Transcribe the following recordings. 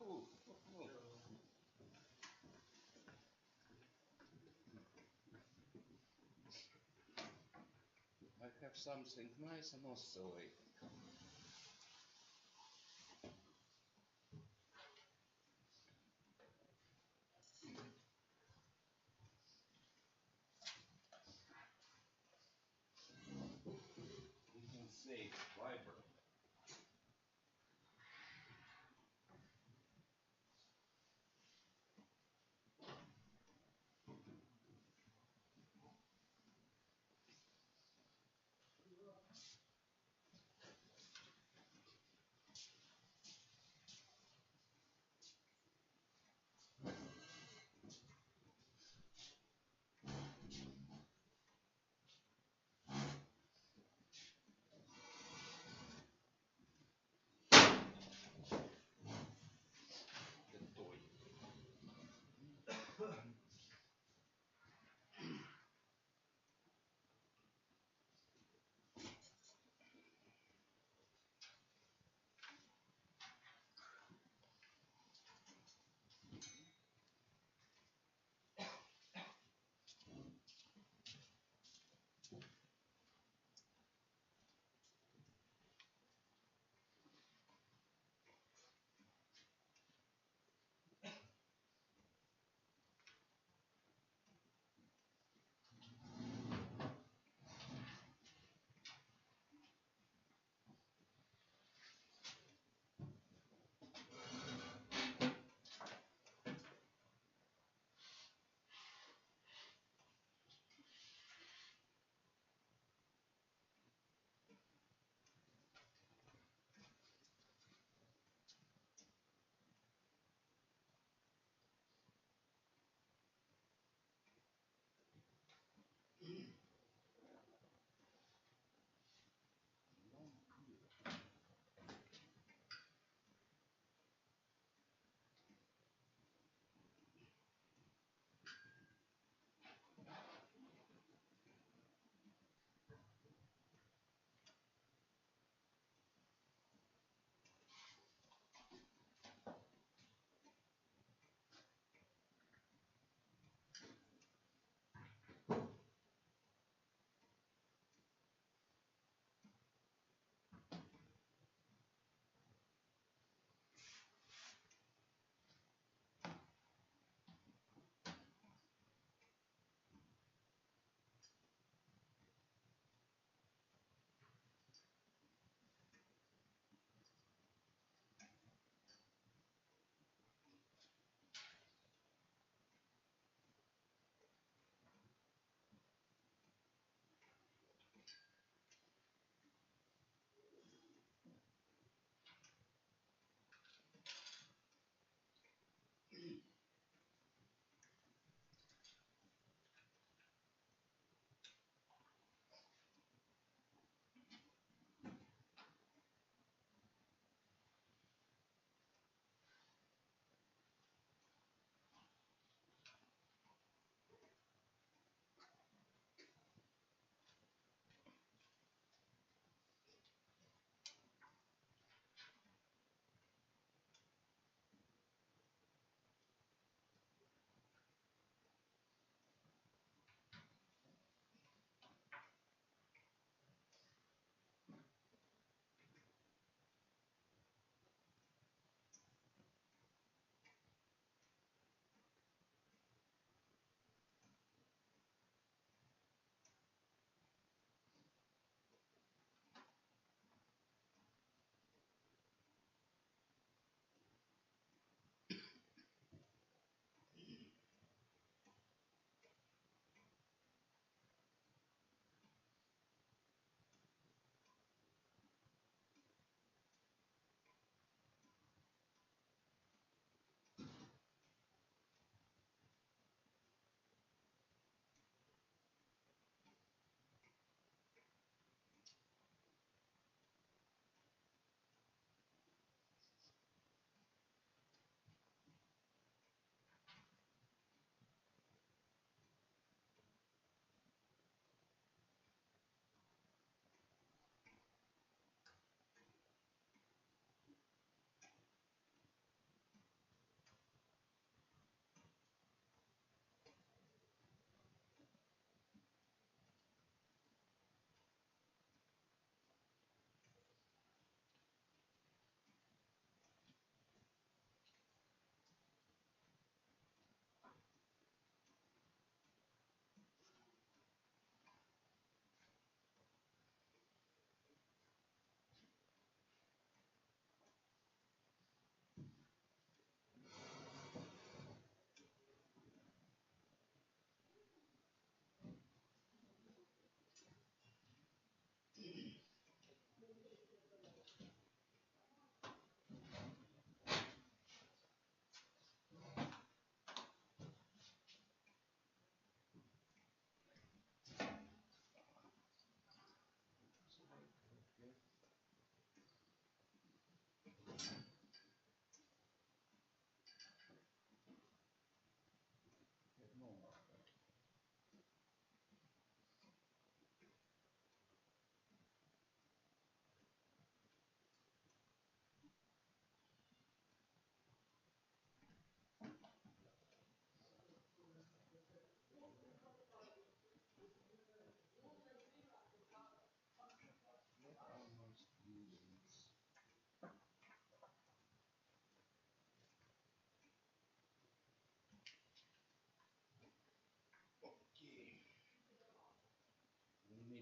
Ooh, ooh. I have something nice and also we can say fiber.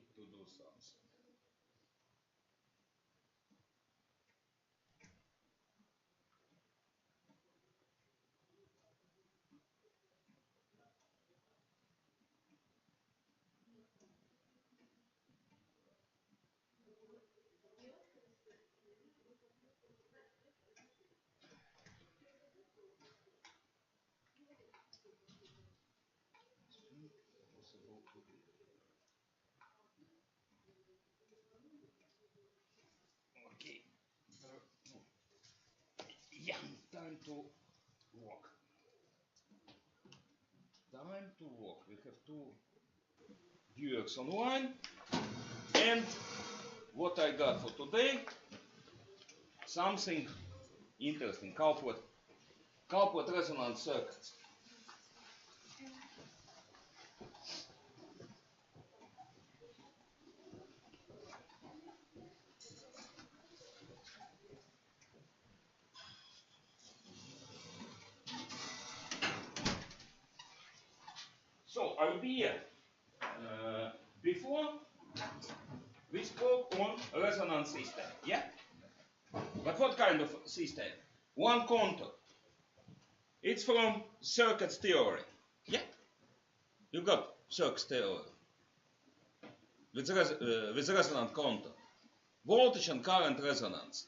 need to do something. Possible to do. Okay. Yeah, time to walk. Time to walk. We have two viewers online. And what I got for today, something interesting. Couplet resonance circuits. So idea, before we spoke on resonance system, yeah? But what kind of system? One contour. It's from circuits theory, yeah? You got circuits theory with resonant contour. Voltage and current resonance.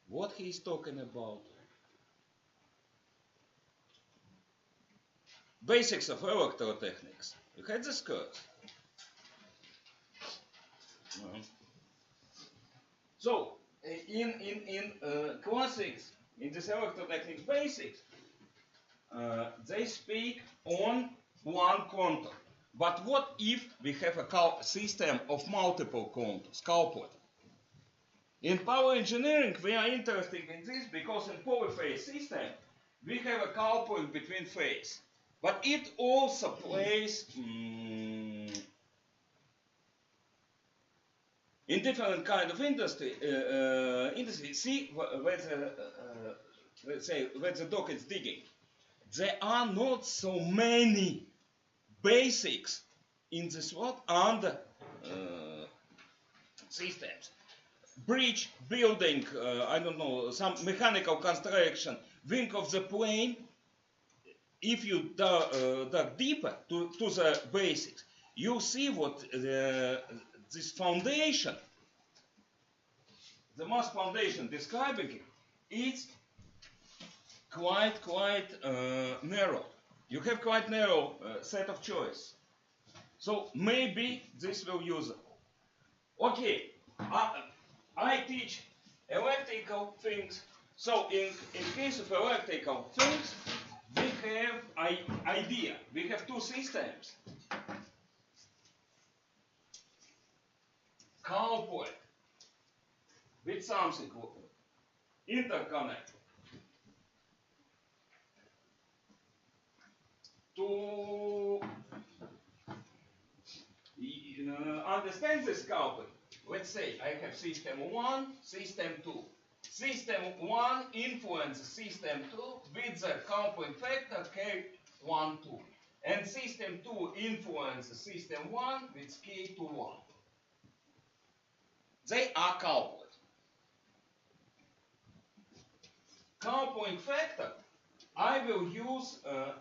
What he's talking about? Basics of electrotechnics. You had this course? So, in classics, in this electrotechnics basics, they speak on one contour. But what if we have a system of multiple contours, couplet? In power engineering, we are interested in this because in polyphase system, we have a coupling between phase. But it also plays in different kind of industry. See where the let's say where the dog is digging. There are not so many basics in this world under systems. Bridge, building, I don't know, some mechanical construction, wing of the plane. If you dug deeper to the basics, you see what this foundation, the mass foundation describing it, it's quite narrow. You have quite narrow set of choice. So maybe this will use it. Okay, I teach electrical things. So in case of electrical things, we have an idea. We have two systems. Coupled with something interconnect. To understand this coupling, let's say I have system 1, system 2. System 1 influences system 2 with the coupling factor K1, 2. And system 2 influences system 1 with K2, 1. They are coupled. Coupling factor, I will use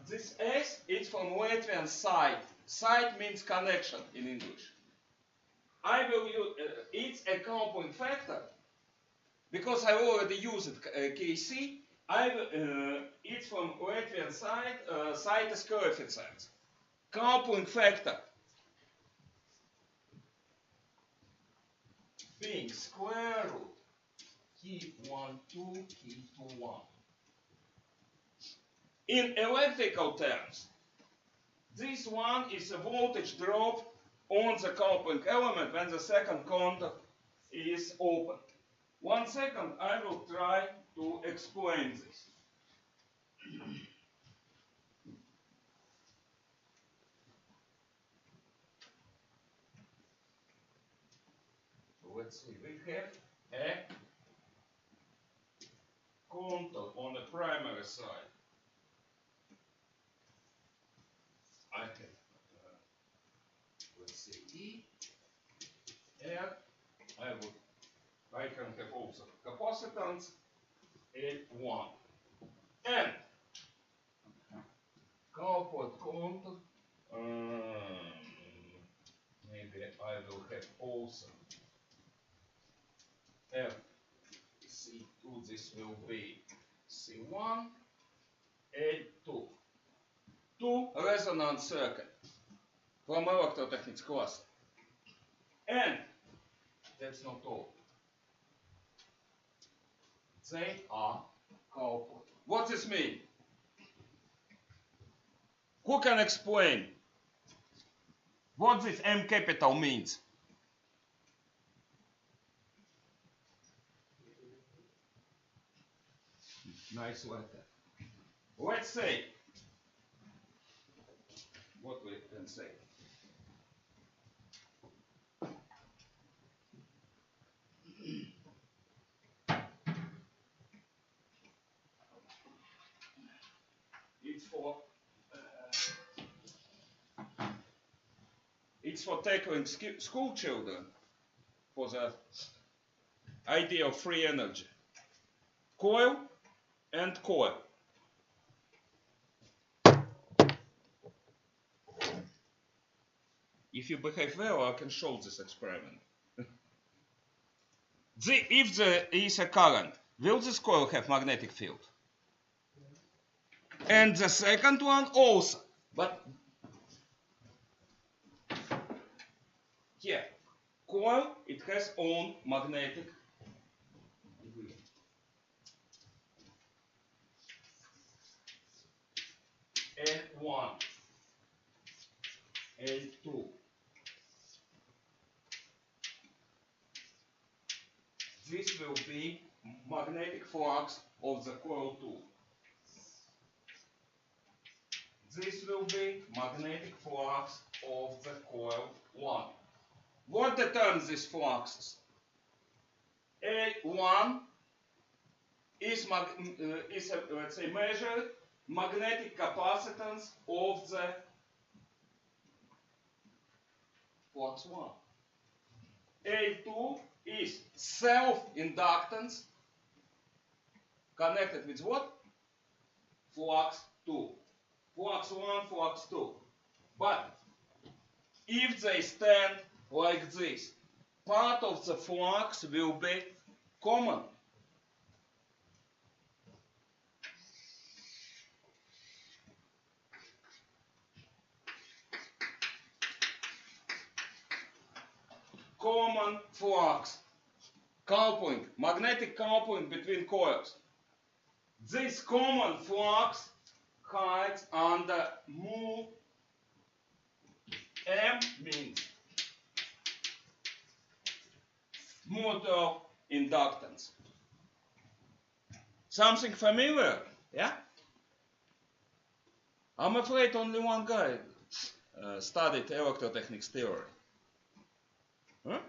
this S, it's from Latvian side. Side means connection in English. I will use, it's a coupling factor, because I already used KC, it's from Latvian side, side is coefficient. Coupling factor being square root K1, 2, K2, 1. In electrical terms, this one is a voltage drop on the coupling element when the second contact is open. 1 second, I will try to explain this. Let's see, we have a contact on the primary side. I have, let's say E, capacitance L1. And output contact, maybe I will have also FC2, this will be C1, L2. Two resonant circuit from electrotechnics class. And that's not all. They are output. What does this mean? Who can explain what this M capital means? Nice letter. Let's say, what we can say? It's for tackling school children for the idea of free energy. Coil and coil. If you behave well, I can show this experiment. If there is a current, will this coil have magnetic field? And the second one also. But here, coil, it has own magnetic field. L1, L2. This will be magnetic flux of the coil 2. This will be magnetic flux of the coil 1. What determines these fluxes? A1 is let's say, measured magnetic capacitance of the flux 1. A2 is self-inductance connected with what? Flux 2. Flux 1, flux 2. But if they stand like this, part of the flux will be common. Common flux, coupling, magnetic coupling between coils. This common flux hides under mu. M means mutual inductance. Something familiar? Yeah? I'm afraid only one guy studied electrotechnics theory. Huh?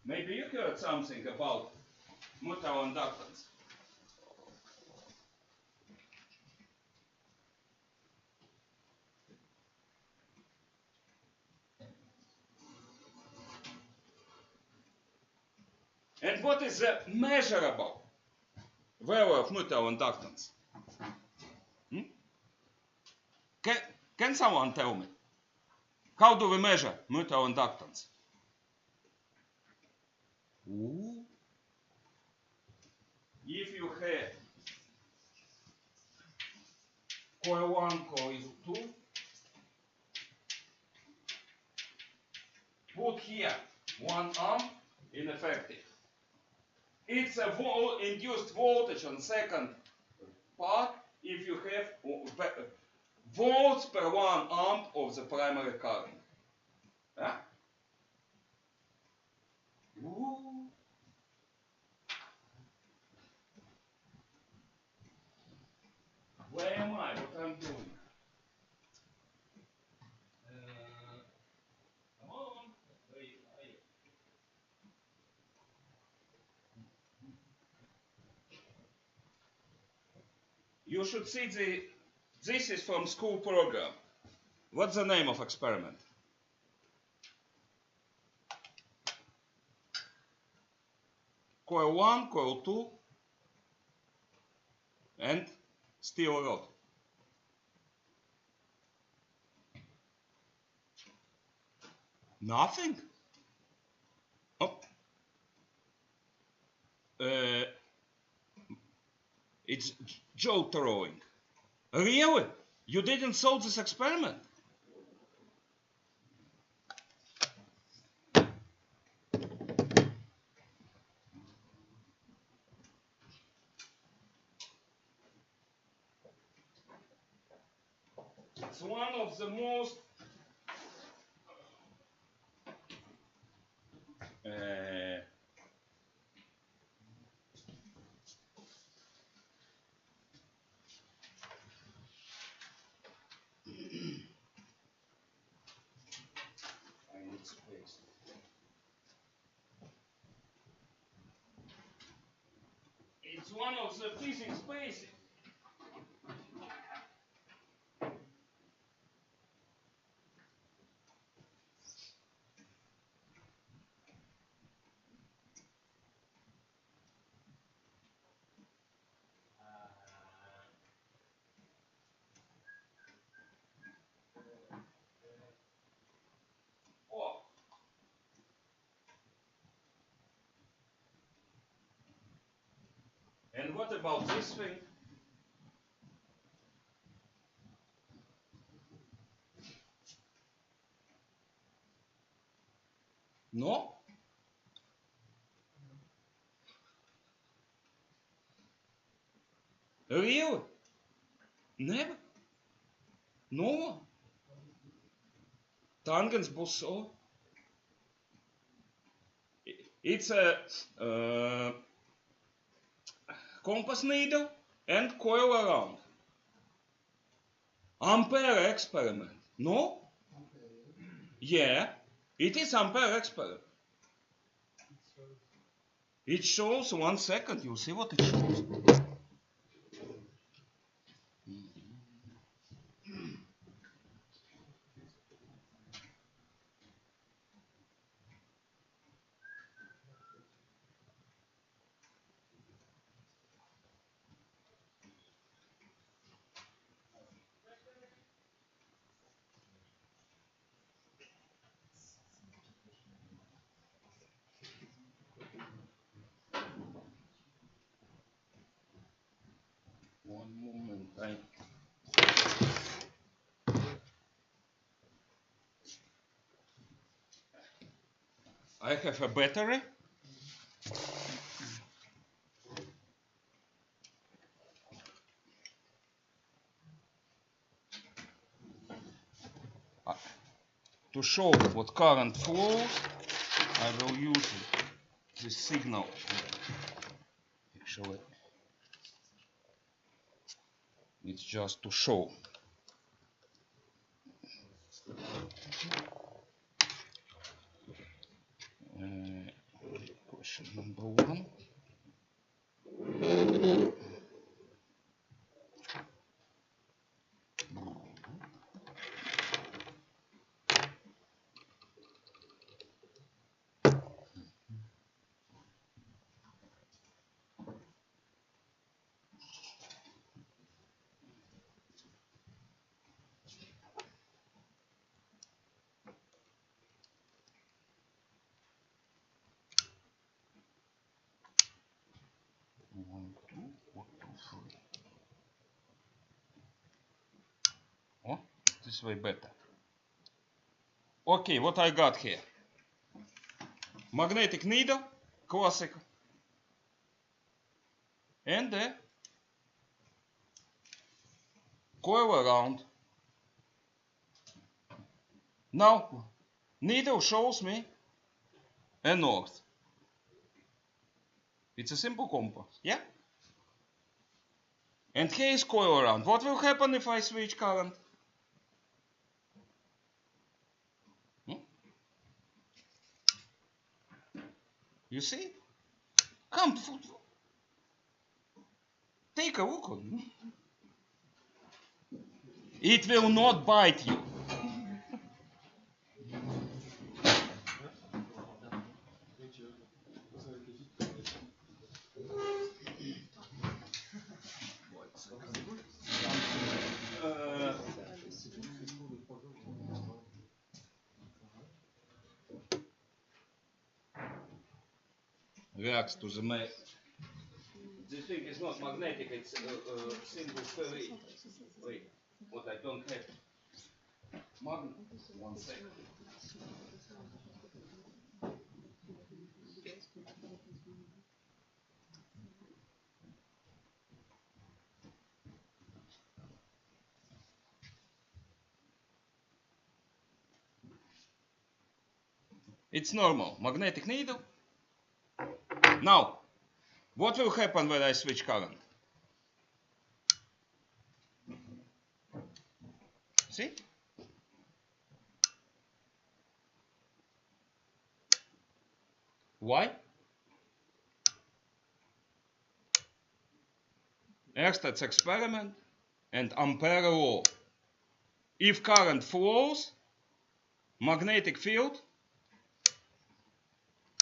Maybe you heard something about mutual inductance. And what is the measurable value of mutual inductance? Can someone tell me? How do we measure mutual inductance? Ooh. If you have coil 1, coil 2, put here 1 amp ineffective. It's a induced voltage on second part if you have volts per 1 amp of the primary current. Yeah? Ooh. Where am I? What I'm doing? Come on. Where are you? You should see this is from school program. What's the name of experiment? coil 1, coil 2, and steel rod. Nothing. Oh. It's Joe throwing. Really? You didn't solve this experiment? It's one of the most it's one of the physics basics. Oh. And what about this thing? No? Really? Never? No? Tangents būs so? It's a compass needle and coil around. Ampere experiment. No? Yeah, it is Ampere experiment. It shows 1 second. You see what it shows? One moment. I have a battery. To show what current flows, I will use this signal. Actually, it's just to show. Question number 1. Oh, this way better. Okay, what I got here? Magnetic needle, classic, and a coil around. Now, needle shows me a north. It's a simple compass, yeah? And here is coil around. What will happen if I switch current? You see? Come, take a look on me. It will not bite you. reacts to the this thing is not magnetic, it's a single ferrite. Wait, what I don't have. Magnet. 1 second. It's normal. Magnetic needle. Now, what will happen when I switch current? See? Why? Ersted's experiment and Ampere law. If current flows, magnetic field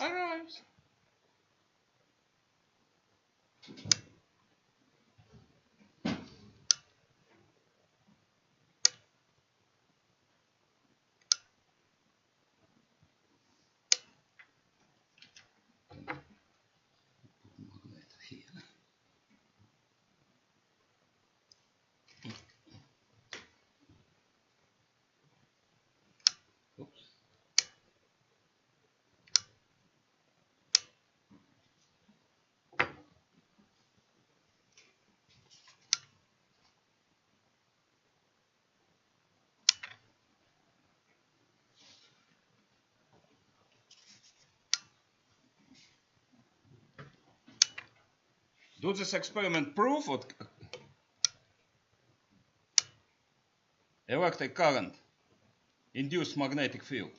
arrives. Does this experiment prove what electric current induced magnetic field?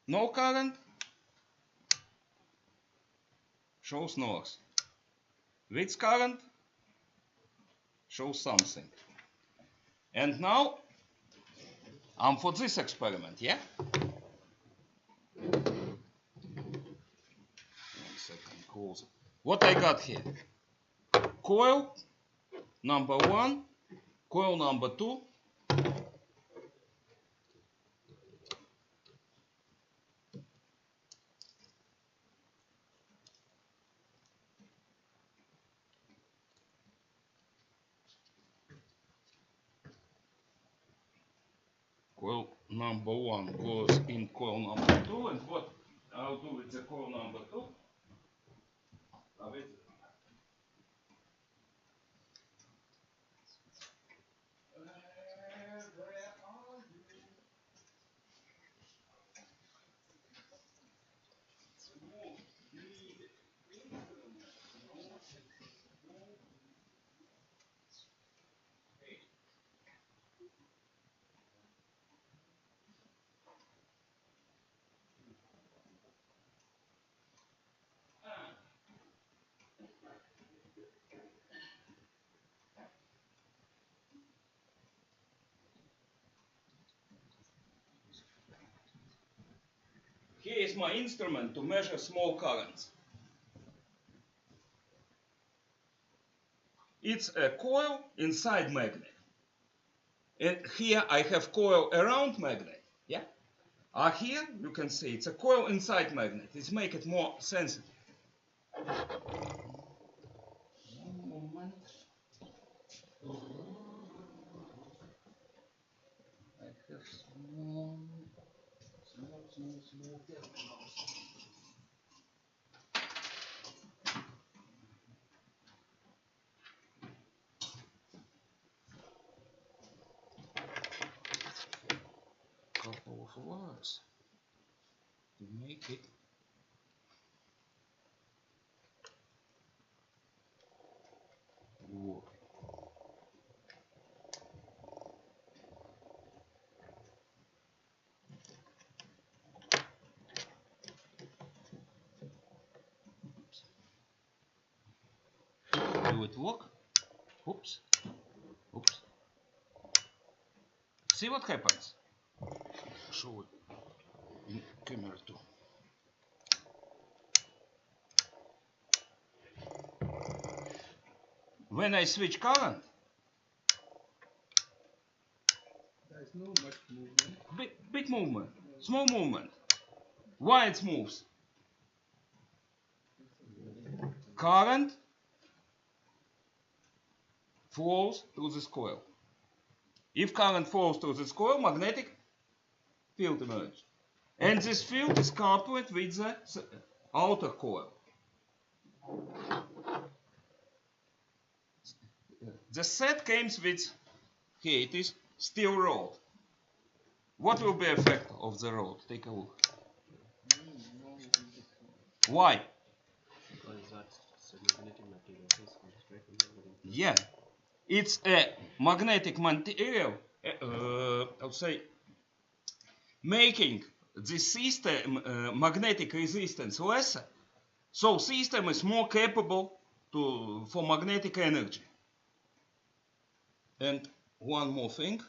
No current shows noise. With current shows something. And now I'm for this experiment, yeah? 1 second, close. What I got here? Coil number 1, coil number 2. Coil number 1 goes in coil number 2, and what I'll do with the coil number 2? Here is my instrument to measure small currents. It's a coil inside magnet. And here I have coil around magnet. Yeah? Here you can see it's a coil inside magnet. It's make it more sensitive. One moment. I have small terminals. Couple of words to make it work. Do it work? Oops. Oops. See what happens? Show it in camera too. When I switch current, there is no much movement. big movement, small movement. Why it moves? Current flows through this coil. If current flows through this coil, magnetic field emerges. And this field is coupled with the outer coil. The set comes with, here it is, steel rod. What will be the effect of the rod? Take a look. Why? Because that's a magnetic material. Yeah, it's a magnetic material, I would say, making the system magnetic resistance lesser, so system is more capable for magnetic energy. And one more thing,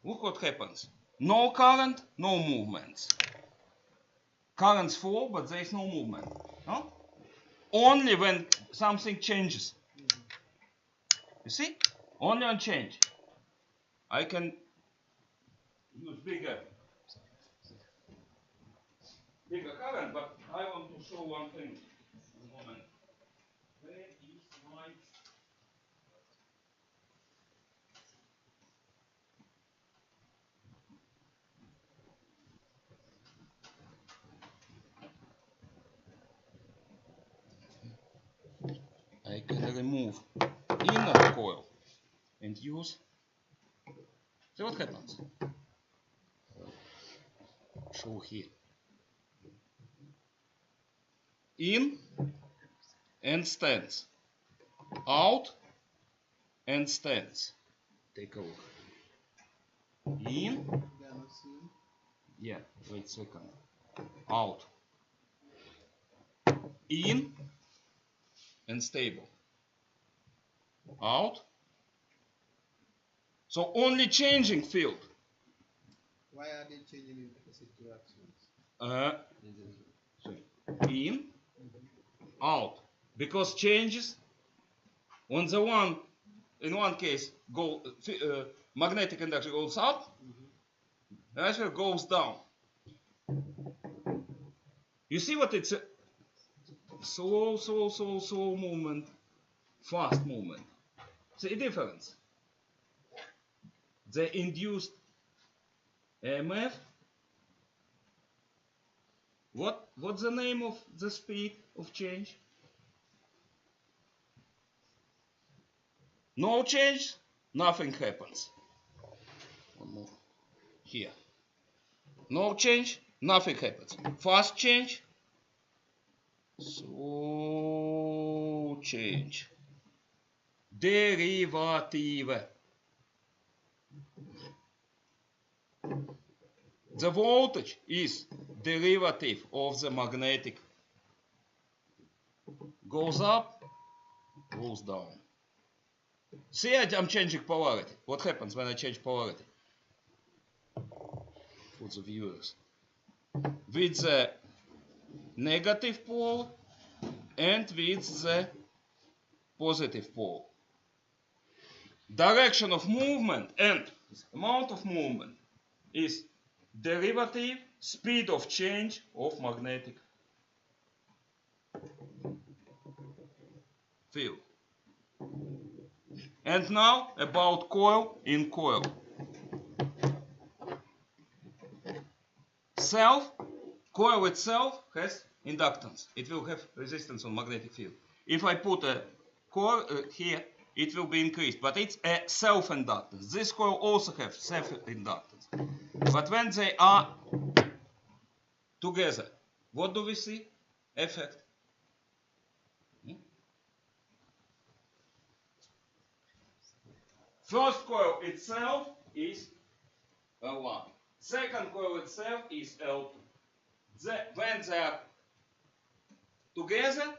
look what happens. No current, no movements. Currents flow, but there is no movement. No? Only when something changes. You see? Only on change. I can use bigger current, but I want to show one thing. One moment. Where is my... I can remove inner coil and use. See what happens? Show here. In and stands. Out and stands. Take a look. In. Yeah, wait a second. Out. In and stable. Out. So only changing field. Why are they changing in opposite directions? In, out. Because changes on the one, in one case, magnetic induction goes up, the other goes down. You see what it's a slow movement, fast movement. See the difference? The induced EMF. What's the name of the speed of change? No change, nothing happens. One more. Here. No change, nothing happens. Fast change, slow change. Derivative. The voltage is derivative of the magnetic. Goes up, goes down. See, I'm changing polarity. What happens when I change polarity? For the viewers. With the negative pole and with the positive pole. Direction of movement and amount of movement is derivative speed of change of magnetic field. And now about coil in coil. Coil itself has inductance. It will have resistance on magnetic field. If I put a coil here, it will be increased, but it's a self-inductance. This coil also has self-inductance. But when they are together, what do we see? Effect. First coil itself is L1. Second coil itself is L2. When they are together,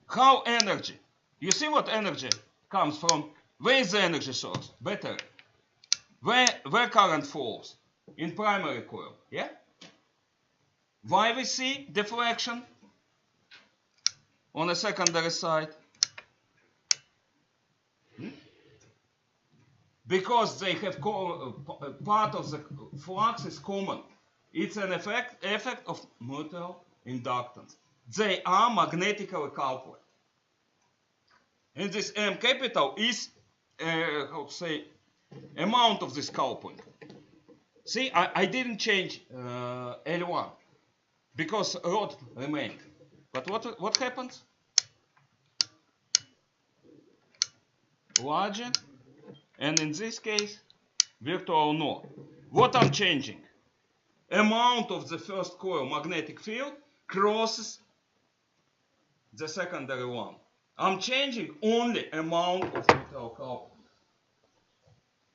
how energy? You see what energy comes from? Where is the energy source? Battery. Where current flows? In primary coil. Yeah? Why we see deflection on the secondary side? because they have part of the flux is common. It's an effect of mutual inductance. They are magnetically coupled. And this M capital is, how to say, amount of this coupling. See, I didn't change L1 because rod remained. But what happens? Larger, and in this case, virtual no. What I'm changing? Amount of the first coil magnetic field crosses the secondary one. I'm changing only amount of mutual coupling.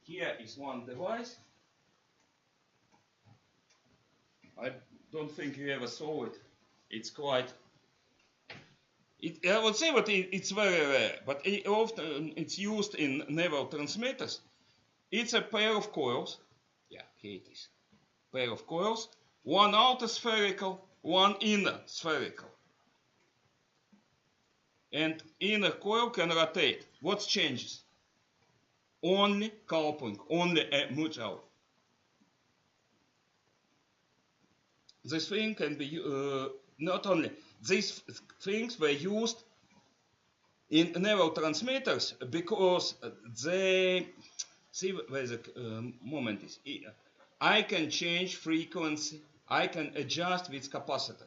Here is one device. I don't think you ever saw it. It's quite. I would say that it's very rare, but often it's used in naval transmitters. It's a pair of coils. Yeah, here it is. Pair of coils. One outer spherical, one inner spherical. And inner coil can rotate. What changes? Only coupling, only a mutual. This thing can be not only these things were used in naval transmitters because they see where the moment is. I can change frequency. I can adjust with capacitor,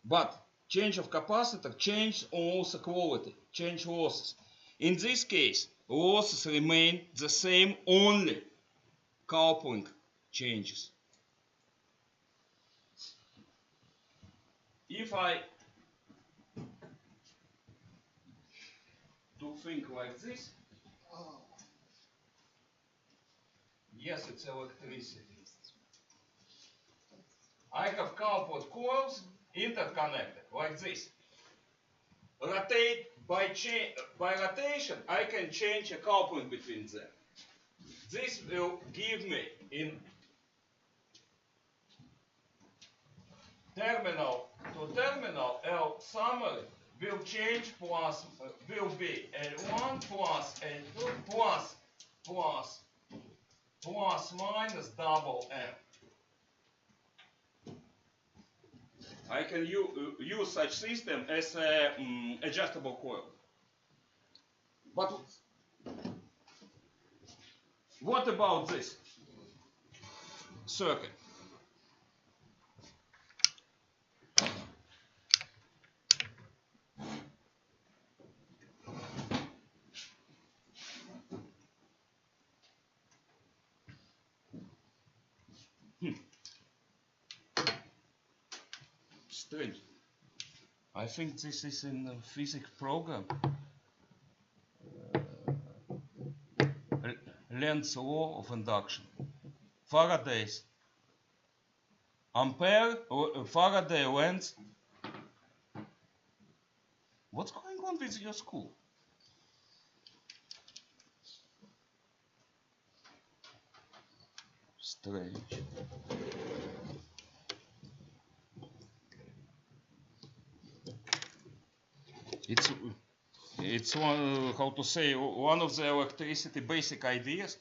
but change of capacitor changes also quality, change losses. In this case, losses remain the same, only coupling changes. If I do think like this, yes, it's electricity. I have coupled coils interconnected like this. Rotate by rotation, I can change a coupling between them. This will give me in terminal to terminal L summary will change plus will be L1 plus L2 plus minus double M. I can use such system as an adjustable coil. But what about this circuit? Strange. I think this is in the physics program. Lenz's law of induction. Faraday's Ampere, Faraday Lenz. What's going on with your school? Strange. It's one, how to say, one of the electricity basic ideas.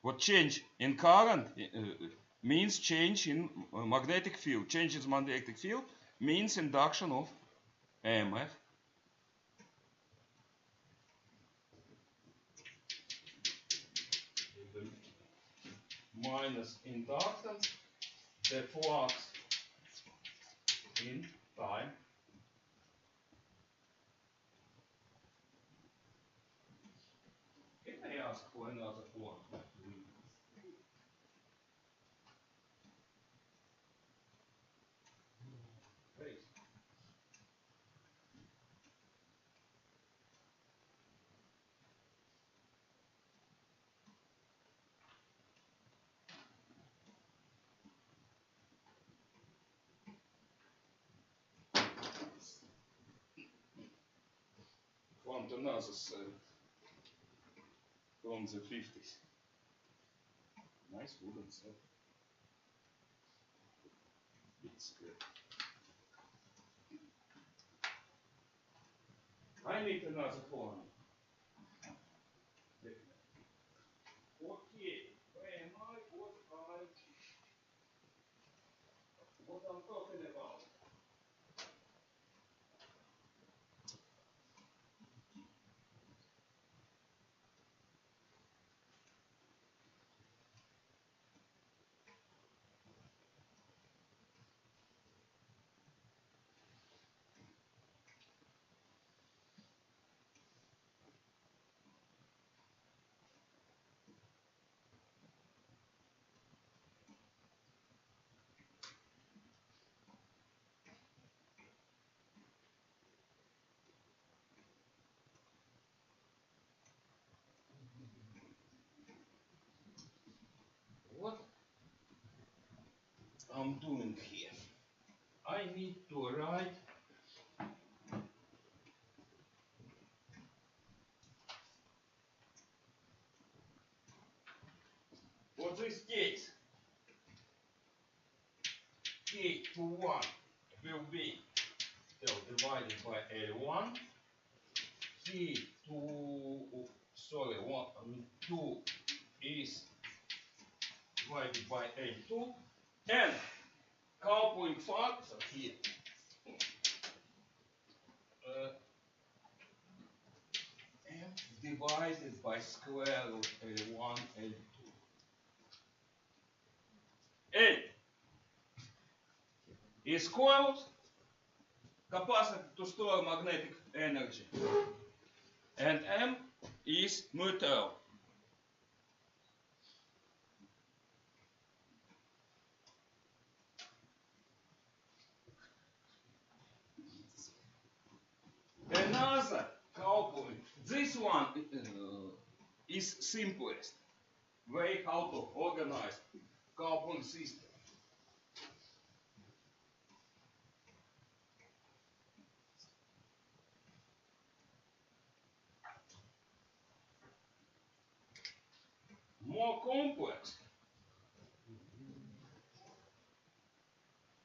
What change in current means change in magnetic field. Change in magnetic field means induction of EMF. Minus inductance, the flux in time. Can I ask for another one? Please. From another from the 50s. Nice wooden set. It's good. I need another one. I'm doing here? I need to write for this case, K21 will be L divided by L1, K2, sorry, 2 is divided by L2, and coupling factor here M divided by square root L1, L2. L is coils, capacity to store magnetic energy, and M is metal. Another coupling, this one is simplest way how to organize coupling system. More complex,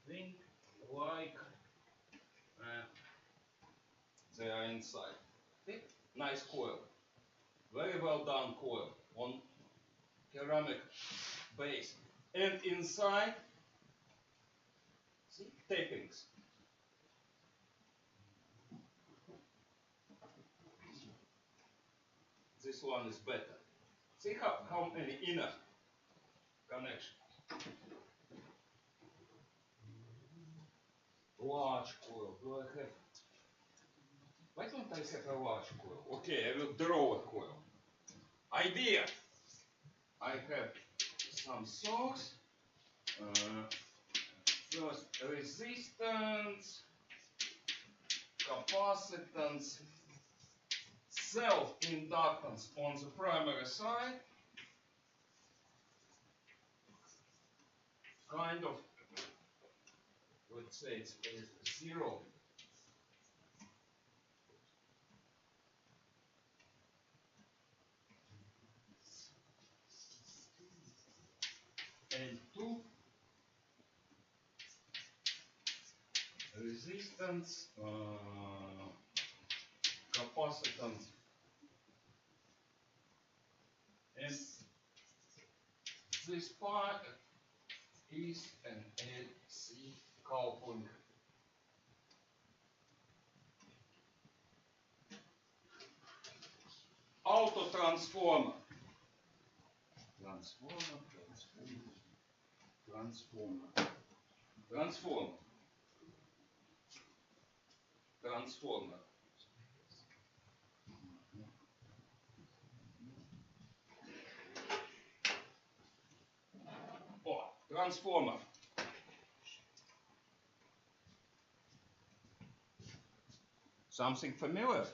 think like they are inside. See? Nice coil, very well done coil on ceramic base, and inside, see, tapings. This one is better. See how many inner connections. Large coil. Do I have? Why don't I have a large coil? Okay, I will draw a coil. Idea. I have some socks. First resistance, capacitance, self-inductance on the primary side. Kind of, let's say it's 0. And 2 resistance, capacitance, and this part is an LC coupling. Auto transformer. Transformer. Oh, transformer. Something familiar?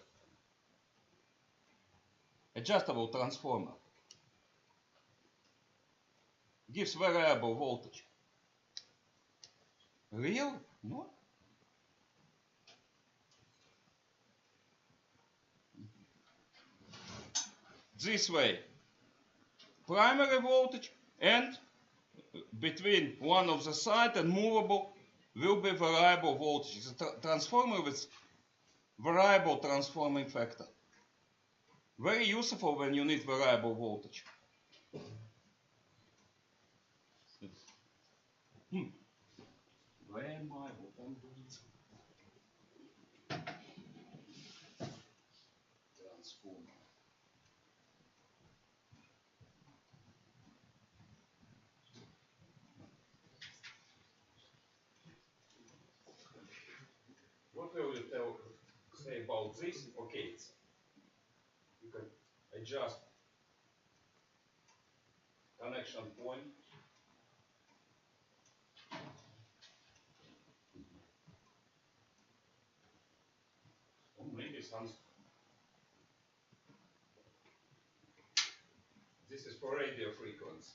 Adjustable transformer. Gives variable voltage. Real? No? This way. Primary voltage, and between one of the side and movable will be variable voltage. It's a transformer with variable transforming factor. Very useful when you need variable voltage. Where am I? What am I doing? Transformer. What will you say about this? Okay, you can adjust connection point. Or maybe some. This is for radio frequency.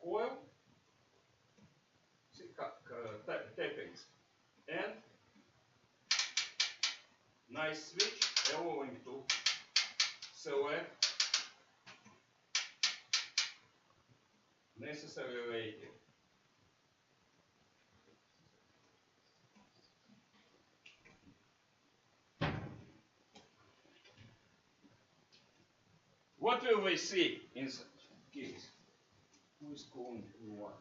Coil nice switch allowing to select necessary rating. What will we see in such case? Who is calling what?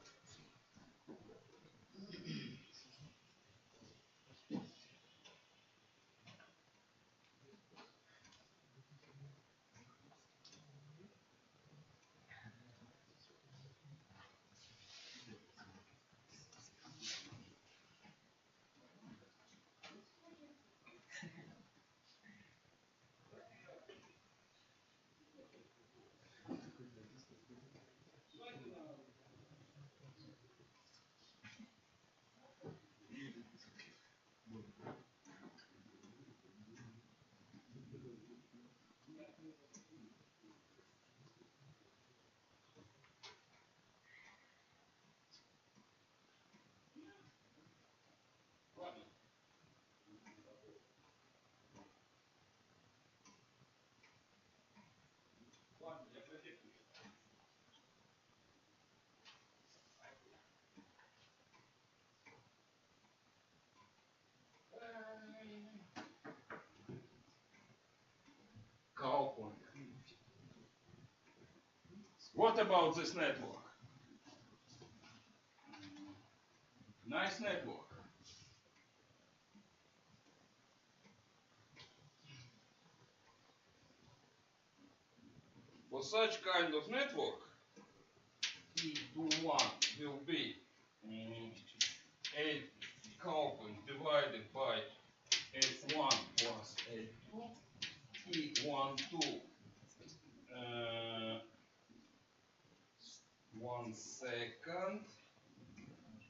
Call point. What about this network? Nice network. For such kind of network, E21 will be a call point divided by L1 plus L2, E12. 1 second.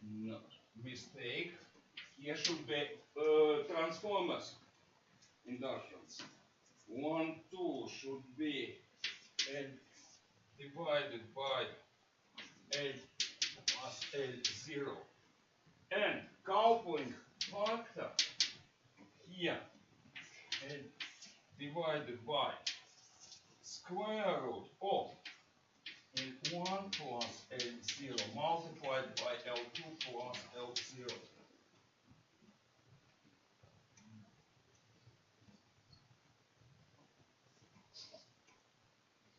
No, mistake. Here should be transformers inductance. 1, 2 should be L divided by L plus L0. And coupling factor here L divided by square root of L1 plus L0 multiplied by L2 plus L0.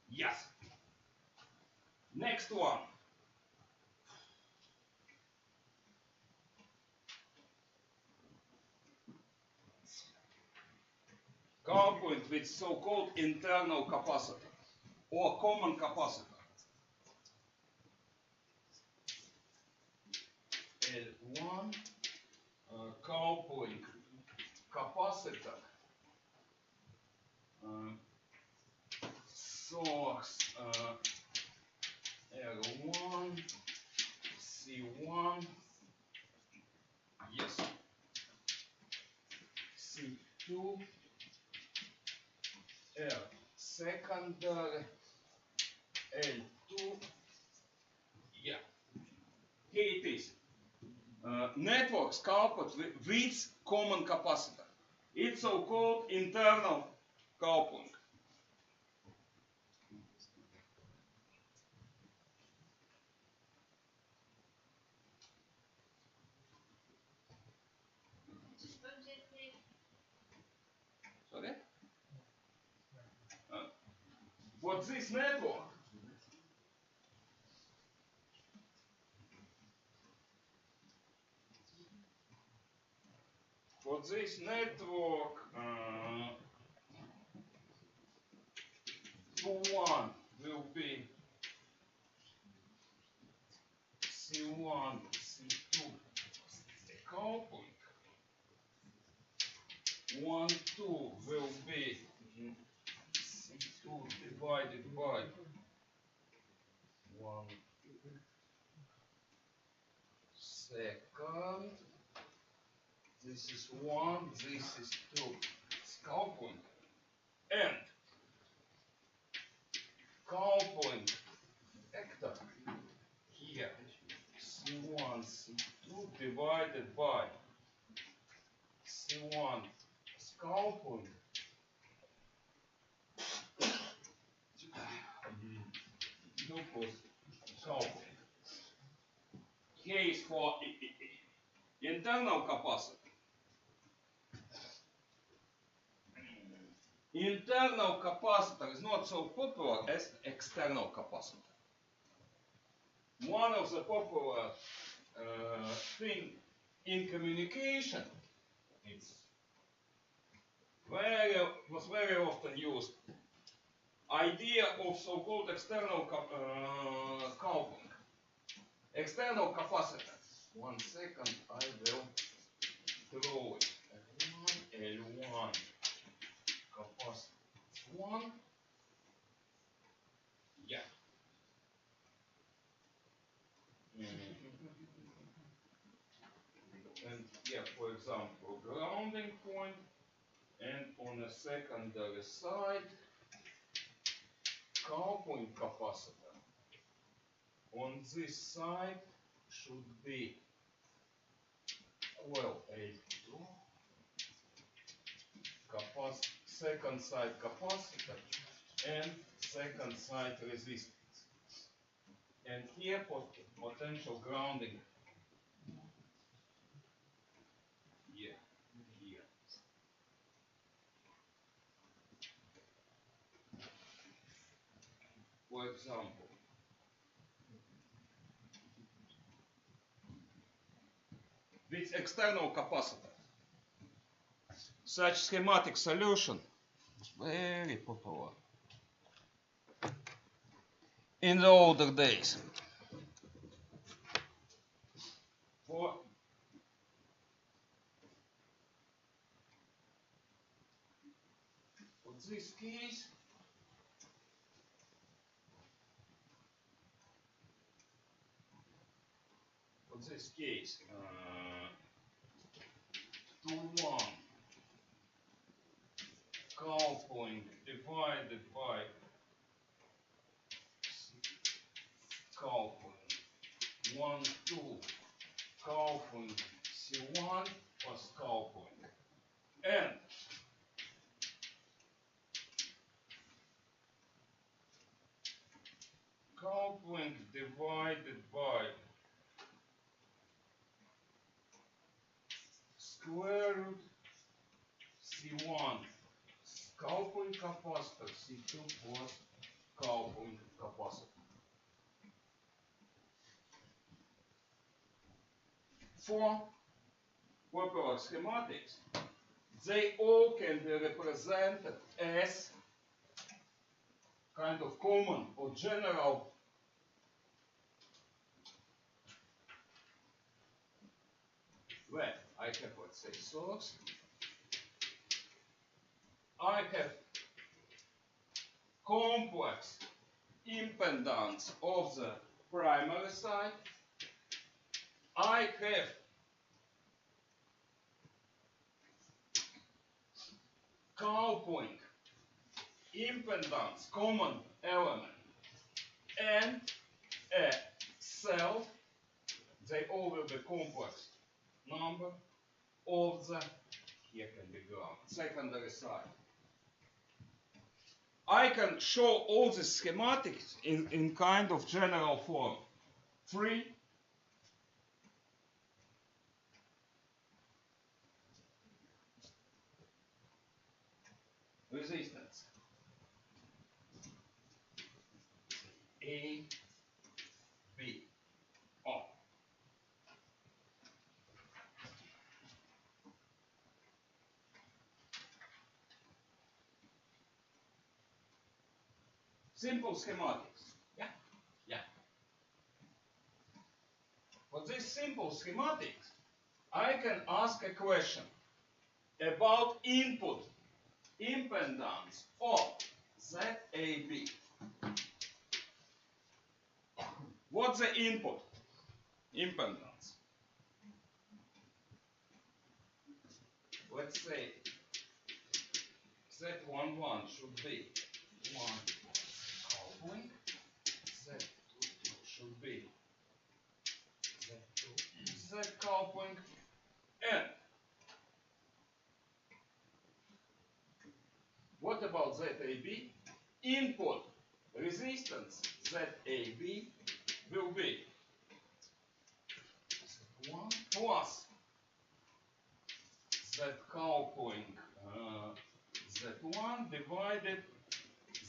Yes. Next one. Coupling with so-called internal capacitor or common capacitor. L1 coupling capacitor source L1 C1 yes C2 L secondary L2 yeah here it is. Networks coupled with common capacitor. It's so-called internal coupling. Sorry? For this network, one will be C1, C2 coupling. 1, 2 will be C2 divided by 1 second. This is 1, this is 2. It's coupling. And coupling vector here C1, C2 divided by C1 couple duplex couple. K is for internal capacity. Internal capacitor is not so popular as external capacitor. One of the popular thing in communication, was very often used, idea of so-called external coupling. External capacitor. 1 second, I will draw it. L1 capacitor 1. Yeah. And here, for example, grounding point, and on a secondary side, coupling capacitor. On this side should be coil L2, second side capacitor, and second side resistance. And here potential grounding. Here. For example, with external capacitor, such schematic solution is very popular in the older days. For this case, to 1 coupling divided by coupling 1, 2 coupling C1 was coupling, and coupling divided by square root C1 coupling capacitor, C2 was coupling capacitor. For popular schematics, they all can be represented as kind of common or general where I have, let's say, source. I have complex impedance of the primary side. I have coupling impedance, common element, and a cell. They all will be complex number of the, here can be ground, secondary side. I can show all the schematics in kind of general form. 3 resistance. A, B, O. Simple schematics. Yeah? Yeah. For these simple schematics, I can ask a question about input impedance of ZAB. What's the input impedance? Let's say Z11 should be 1 coupling, Z22 should be Z2 Z coupling, and ZAB, input resistance ZAB will be Z1 plus Z coupling Z1 divided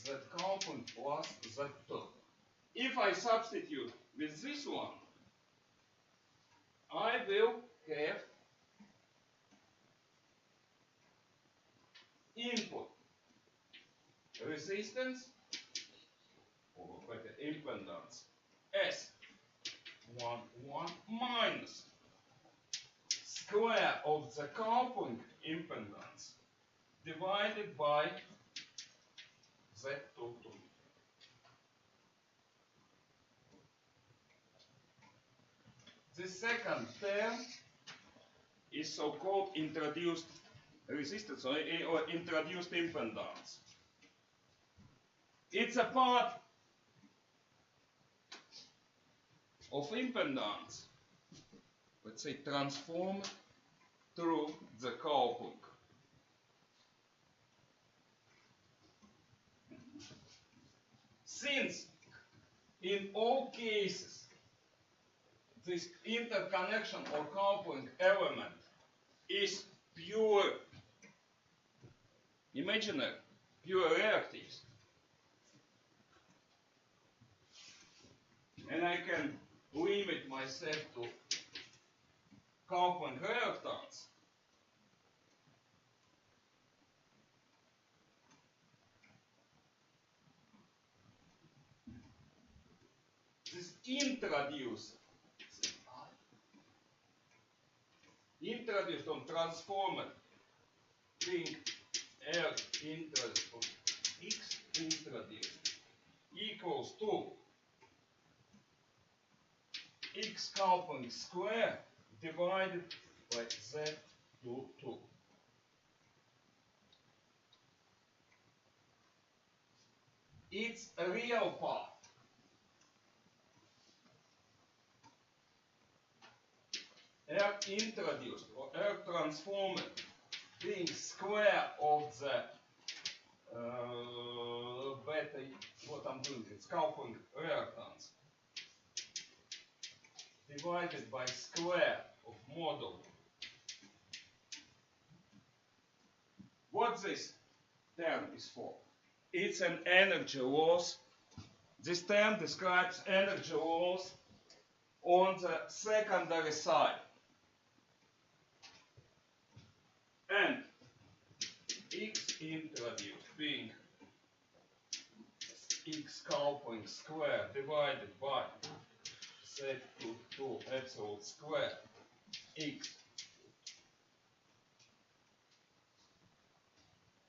Z coupling plus Z2. If I substitute with this one, I will have input resistance, or better impedance, S11 minus square of the coupling impedance divided by Z22. The second term is so-called introduced resistance or introduced impedance. It's a part of impedance, let's say, transformed through the coupling. Since in all cases this interconnection or coupling element is pure imaginary, pure reactive, and I can limit myself to coupling reactance, this introduced on transformer being R introduced of X introduced equals to X coupling square divided by Z22. It's a real part. R introduced or R transformed being square of the beta, what I'm doing, it's coupling reactance divided by square of model. What this term is for? It's an energy loss. This term describes energy loss on the secondary side. And X introduced being X coupling square divided by Z22 epsilon square X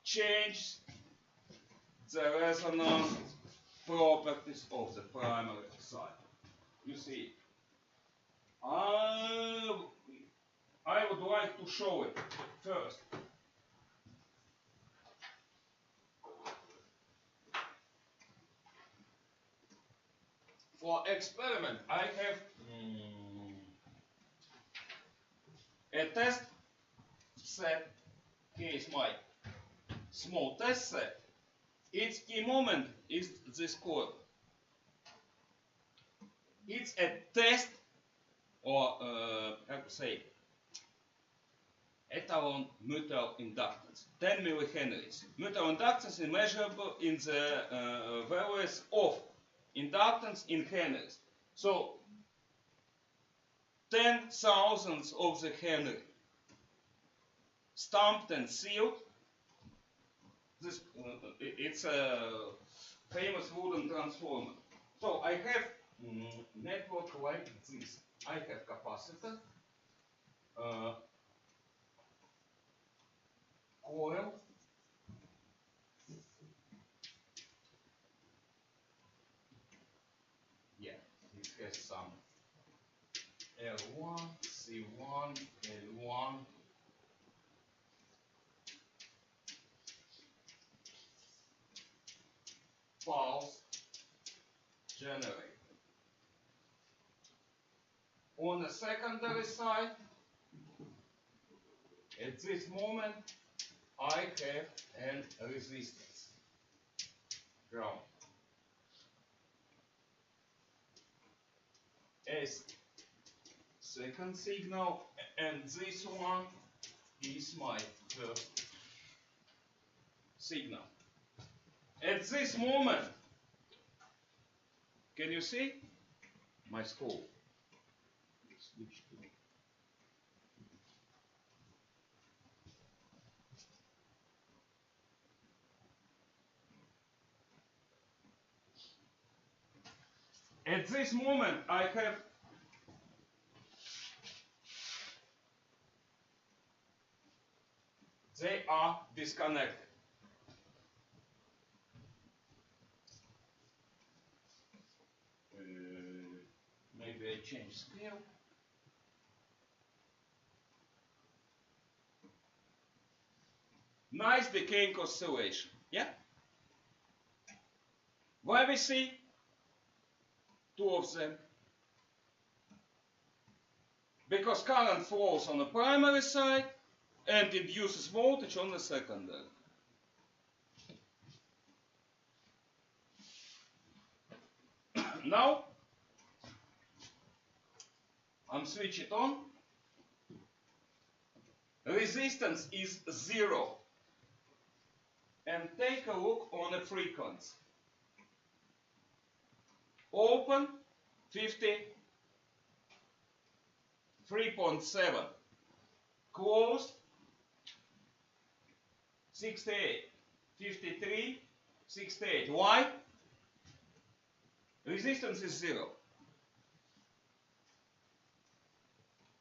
changes the resonance properties of the primary side. You see, I would like to show it first. For experiment, I have a test set. Here is my small test set. Its key moment is this coil. It's a test, or how to say, etalon mutual inductance, 10 millihenries. Mutual inductance is measurable in the values of inductance in henries. So 10 thousandths of the Henry stamped and sealed. This it's a famous wooden transformer. So I have network like this. I have capacitor, coil, yeah, it has some L1, C1, L1, pulse generator. On the secondary side, at this moment, I have a resistance. ground. As second signal, and this one is my first signal. At this moment, can you see my scope? Switch to at this moment I have they are disconnected. Maybe I change scale. Nice decaying oscillation, yeah? Why we see two of them? Because current flows on the primary side and induces voltage on the secondary. Now, I'm switch it on. Resistance is 0. And take a look on the frequency. Open 53.7. Closed 68. 53, 68. Why? Resistance is 0.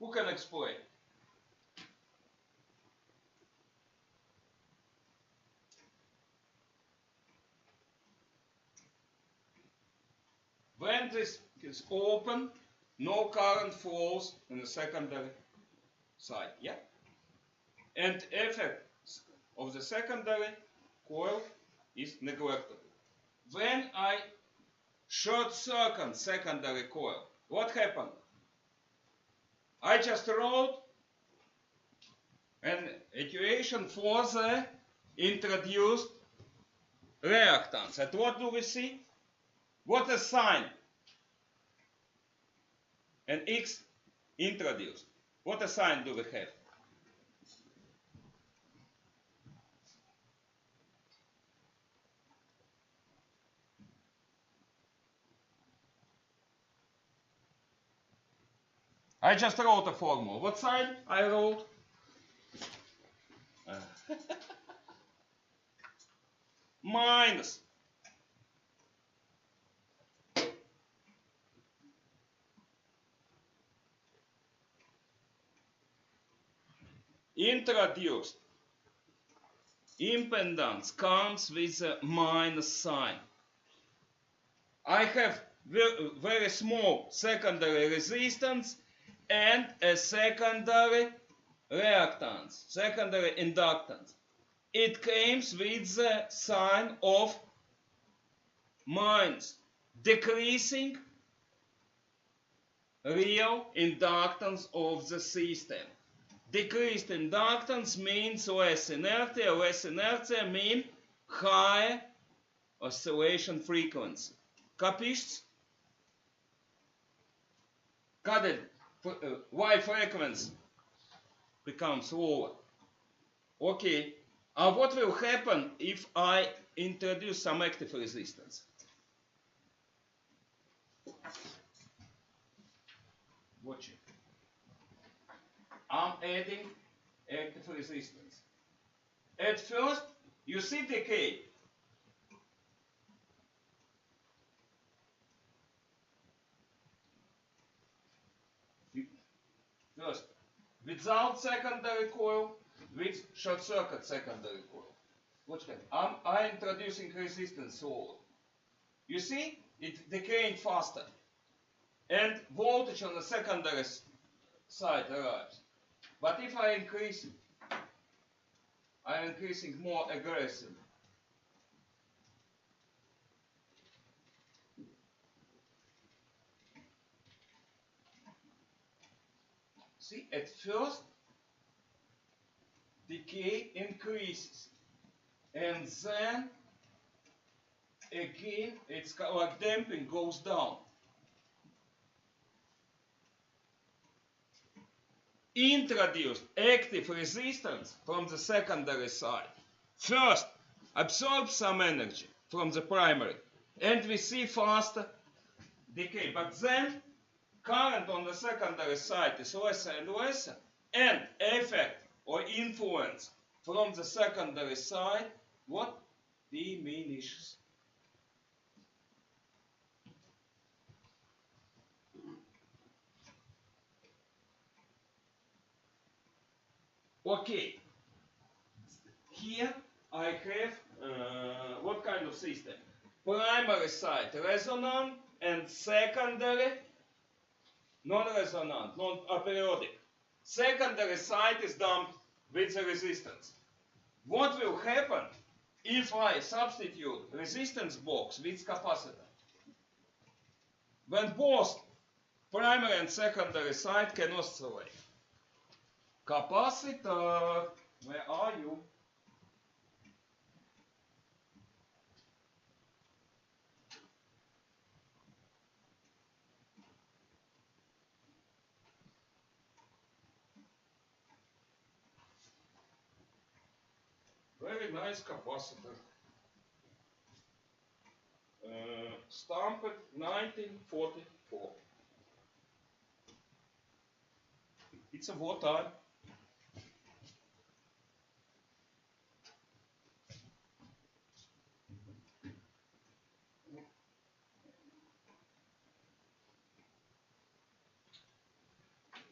Who can explain? When this is open, no current flows in the secondary side, yeah? And effect of the secondary coil is neglected. When I short circuit secondary coil, what happened? I just wrote an equation for the introduced reactance. And what do we see? What a sign? An X introduced. What a sign do we have? I just wrote a formula. What sign I wrote? Minus. Introduced impedance comes with a minus sign. I have very small secondary resistance and a secondary reactance, secondary inductance. It comes with the sign of minus, decreasing real inductance of the system. Decreased inductance means less inertia means higher oscillation frequency. Capisce? Когда Y frequency becomes lower. Okay. What will happen if I introduce some active resistance? Watch it. I'm adding active resistance. At first, you see decay. First, without secondary coil, with short circuit secondary coil. Watch that. I'm introducing resistance slowly. You see, it decaying faster. And voltage on the secondary side arrives. But if I increase it, I'm increasing more aggressively. See, at first, decay increases. And then again, it's like damping goes down. Introduced active resistance from the secondary side. First, absorb some energy from the primary, and we see faster decay. But then, current on the secondary side is lesser and lesser, and effect or influence from the secondary side, what? Diminishes. Okay, here I have what kind of system? Primary side resonant and secondary non-resonant, non-aperiodic. Secondary side is dumped with the resistance. What will happen if I substitute resistance box with capacitor? When both primary and secondary side can oscillate. Capacitor, where are you? Very nice capacitor. Stamped 1944. It's a wartime.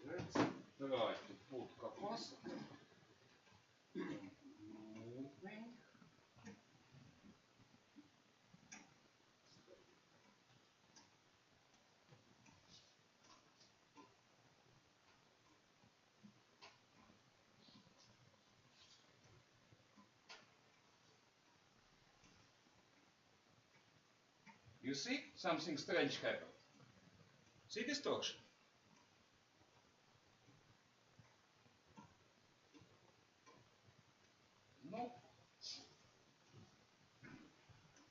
Let's try to put capacitor. Moving. You see, something strange happened. See distortion? No.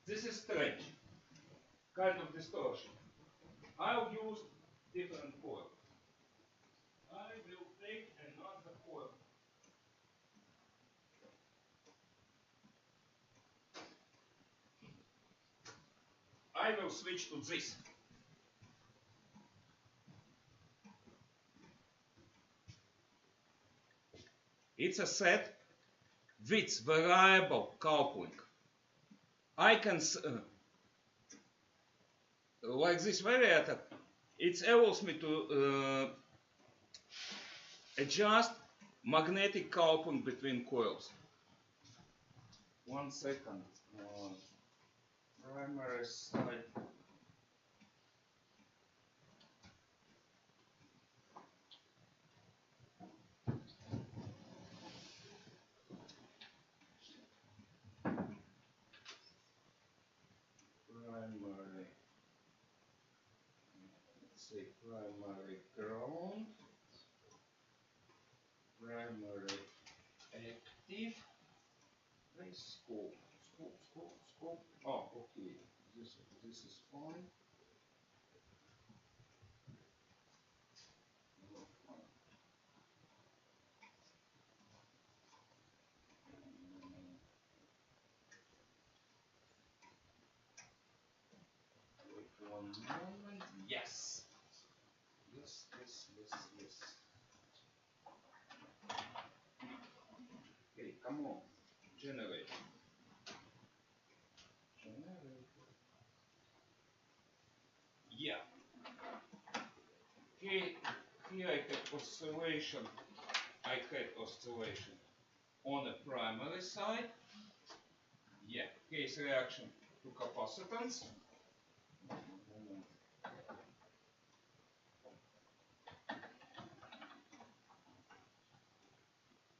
This is strange. Kind of distortion. I'll use different coil. I will take another coil. I will switch to this. It's a set with variable coupling. I can, like this variator, it allows me to adjust magnetic coupling between coils. 1 second. Primary side. Primary, let's say primary ground, primary active, nice scope. Oh, okay, this is fine. Wait 1 moment. Yes. Yes. Okay, come on. Generate. Yeah. Okay, here I had oscillation. On the primary side. Yeah, case reaction to capacitance.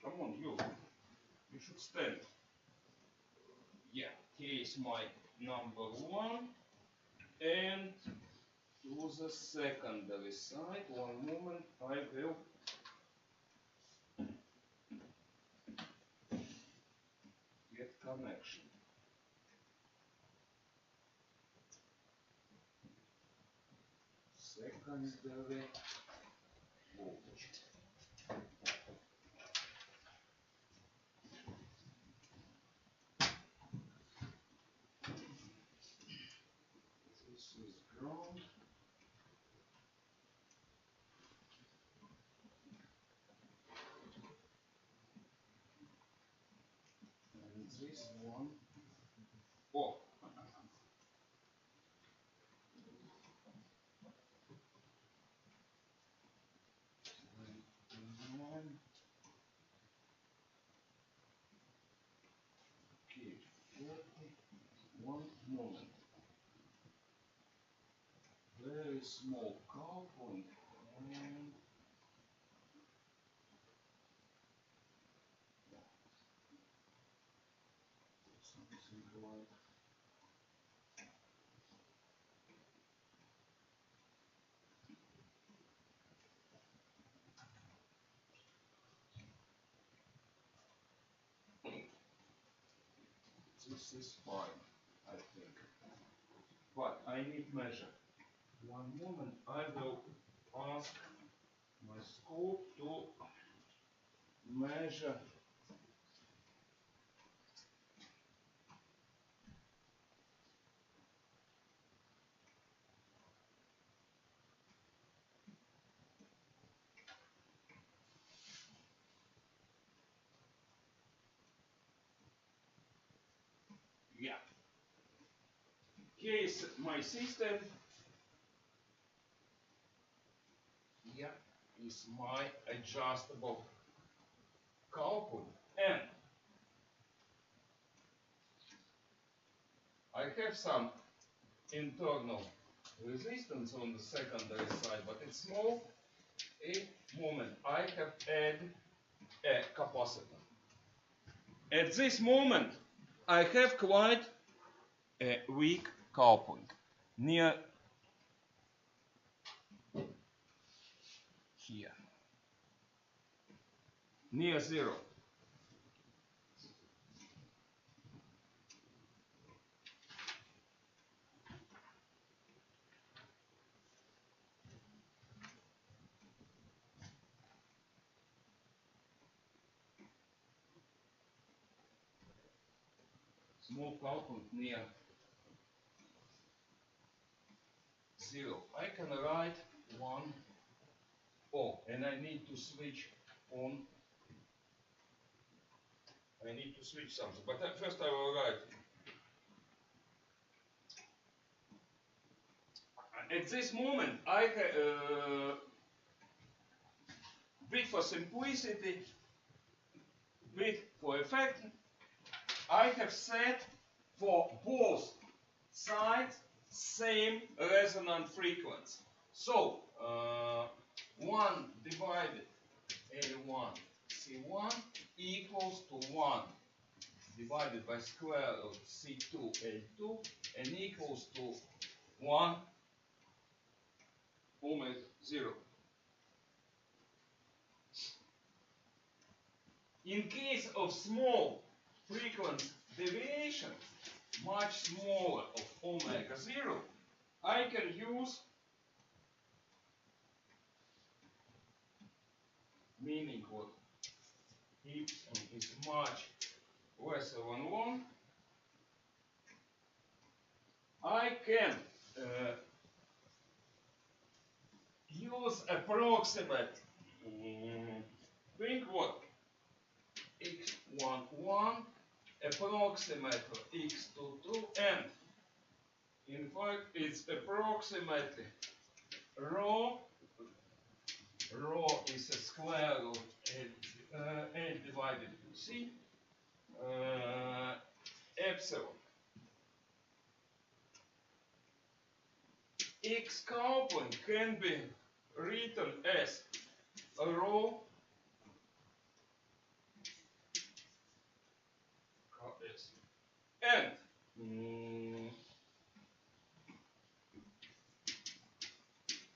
Come on, you should stand. Yeah, case my number 1 and to the secondary side. 1 moment, I will get connection. secondary voltage. This is ground. And this one. Oh. Okay, 31 moment. Very small cow point and something like this is fine, I think. But I need measure. One moment, I will ask my scope to measure. Yeah. Here is my system. Here is my adjustable cowpoint. And I have some internal resistance on the secondary side, but it's small. A moment, I have added a capacitor. At this moment, I have quite a weak cowpoint near here, near zero. Small cowpoint near zero. I can write one. Oh, and I need to switch on. I need to switch something, but first I will write. At this moment, I bit for simplicity, bit for effect, I have set for both sides same resonant frequency. So 1 divided L1 C1 equals to 1 divided by square of C2 L2 and equals to 1 omega 0. In case of small frequency deviation, much smaller of omega 0, I can use, meaning what epsilon is much less than 1, I can use approximate, think what, x11 approximate x22, and in fact it's approximately rho is a square of L divided to C epsilon. X cowpoint can be written as rho and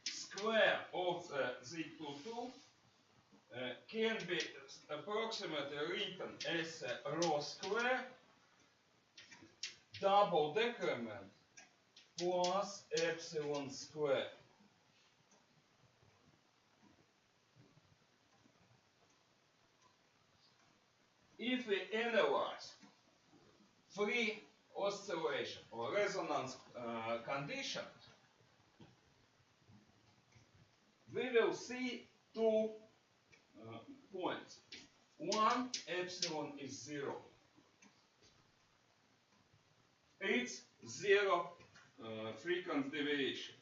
square of Z22 can be approximately written as rho square double decrement plus epsilon square. if we analyze free oscillation or resonance condition, we will see two points. One, epsilon is 0. It's 0 frequency deviation.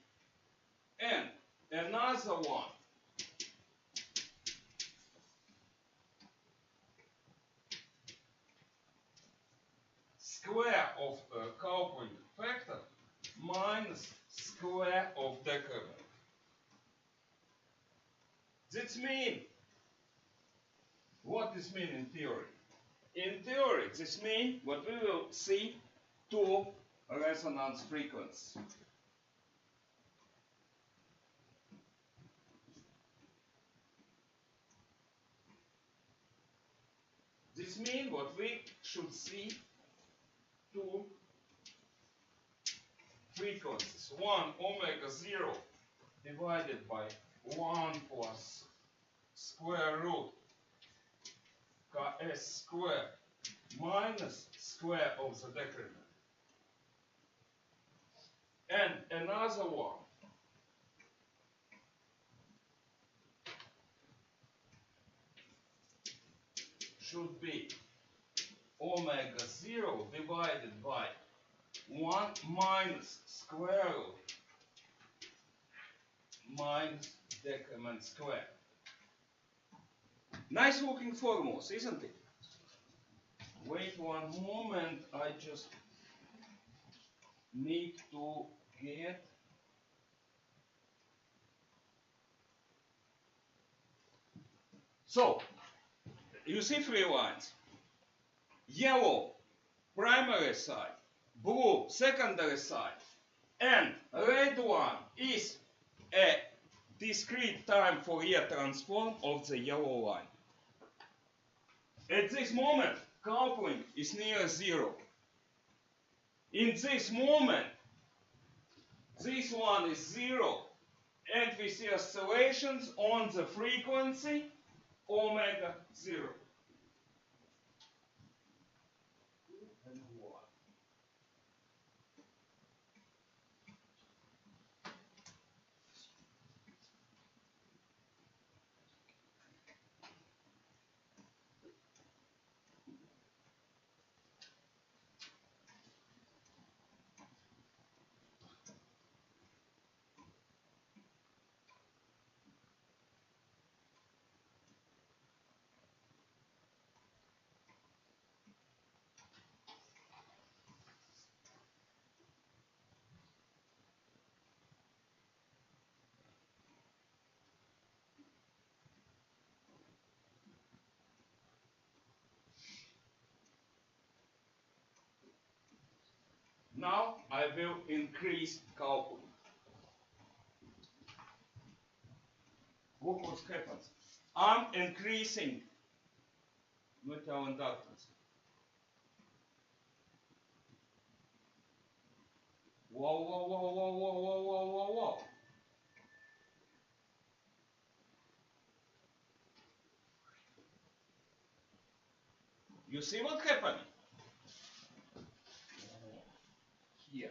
And another one, square of coupling factor minus square of decrement. This means, what this mean in theory? In theory, this means what we will see two resonance frequencies. This means what we should see two frequencies. One omega 0 divided by 1 plus square root ks square minus square of the decrement. And another one should be omega 0 divided by 1 minus square root minus decrement square. Nice looking formulas, isn't it? Wait one moment, I just need to get so you see three lines. Yellow primary side, blue secondary side, and red one is a discrete time Fourier transform of the yellow line. At this moment, coupling is near 0. In this moment, this one is 0, and we see oscillations on the frequency omega 0. Now I will increase coupling. Look what happens. I'm increasing metal inductance. Whoa, whoa, whoa, whoa, whoa, whoa, whoa, whoa, whoa. You see what happened? Here.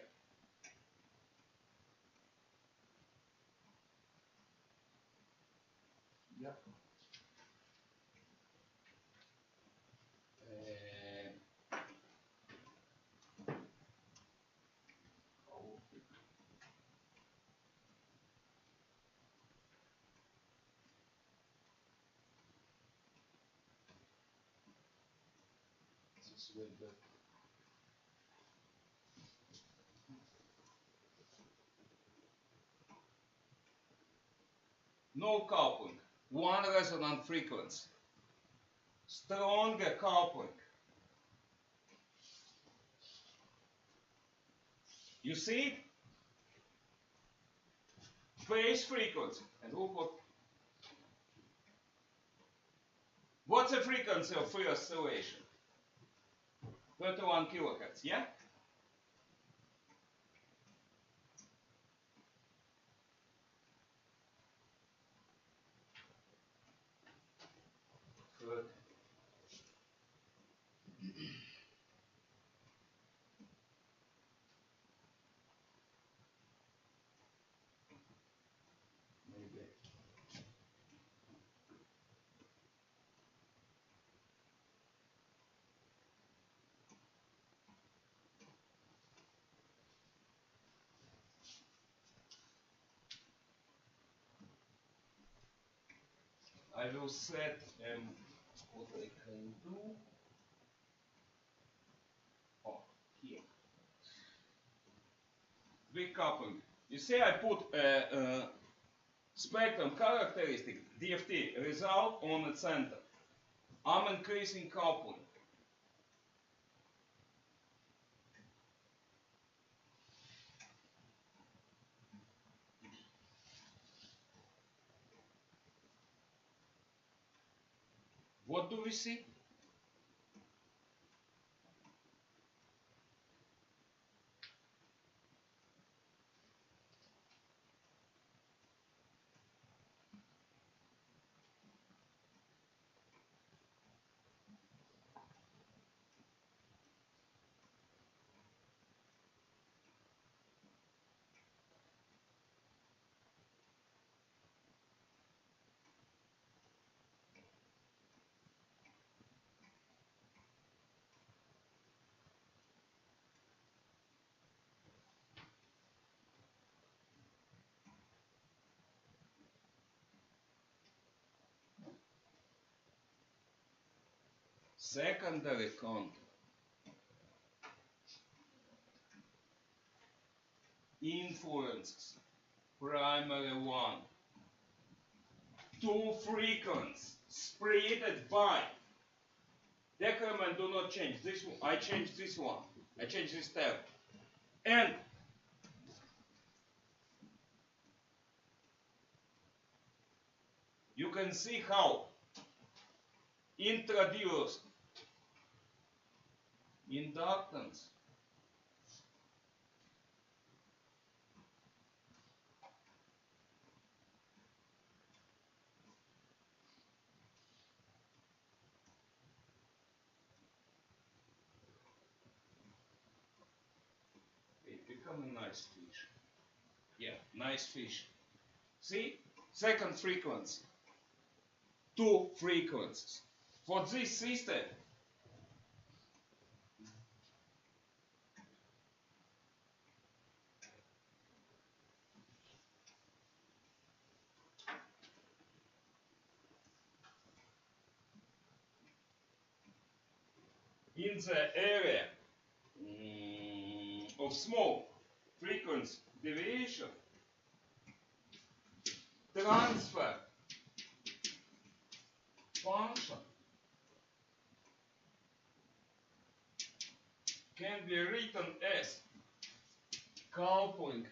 Yep. This way back. No coupling. One resonant frequency. Stronger coupling. You see it? Phase frequency. And look what's the frequency of free oscillation? 31 kilohertz, yeah? Good. I will set what I can do. Oh, here. Decoupling. You see, I put spectrum characteristic DFT result on the center. I'm increasing coupling. What do we see? Secondary contour influences primary one. Two frequencies spread by. Decrement do not change. This one, I change this one. I change this tab. And you can see how introduced inductance it become a nice fish. Yeah, nice fish. See? Second frequency. Two frequencies. For this system, in the area of small frequency deviation, transfer function can be written as coupling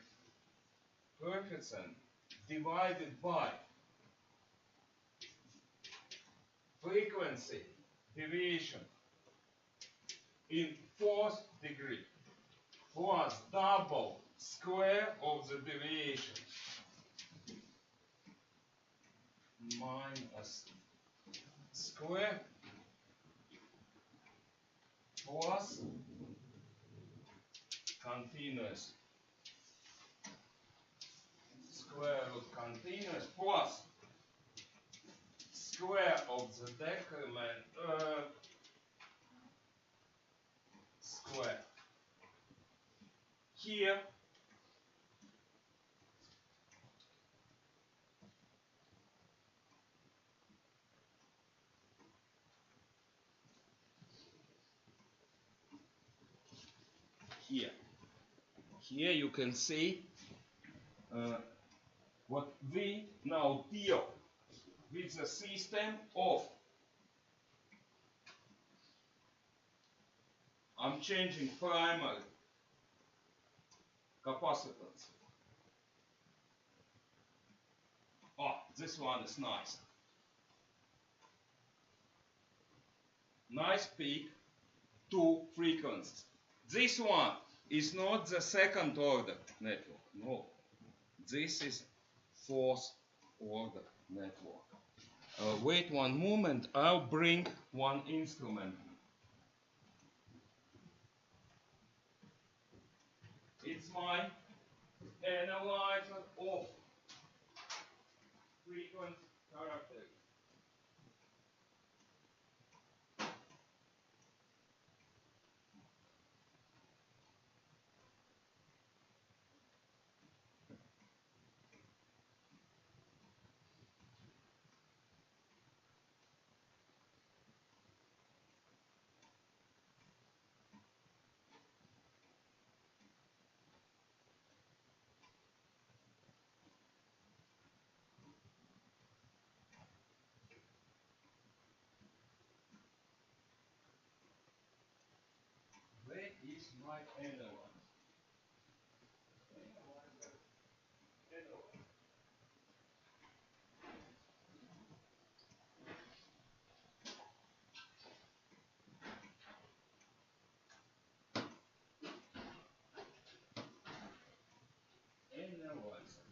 coefficient divided by frequency deviation in fourth degree plus double square of the deviation minus square plus continuous square root continuous plus square of the decrement square. Here here you can see what we now deal with the system of I'm changing primary capacitance. Oh, this one is nice. Nice peak, two frequencies. This one is not the second order network. No, this is fourth order network. Wait one moment, I'll bring one instrument. It's my analyzer of frequency characteristics. is my analyzer. Analyzer.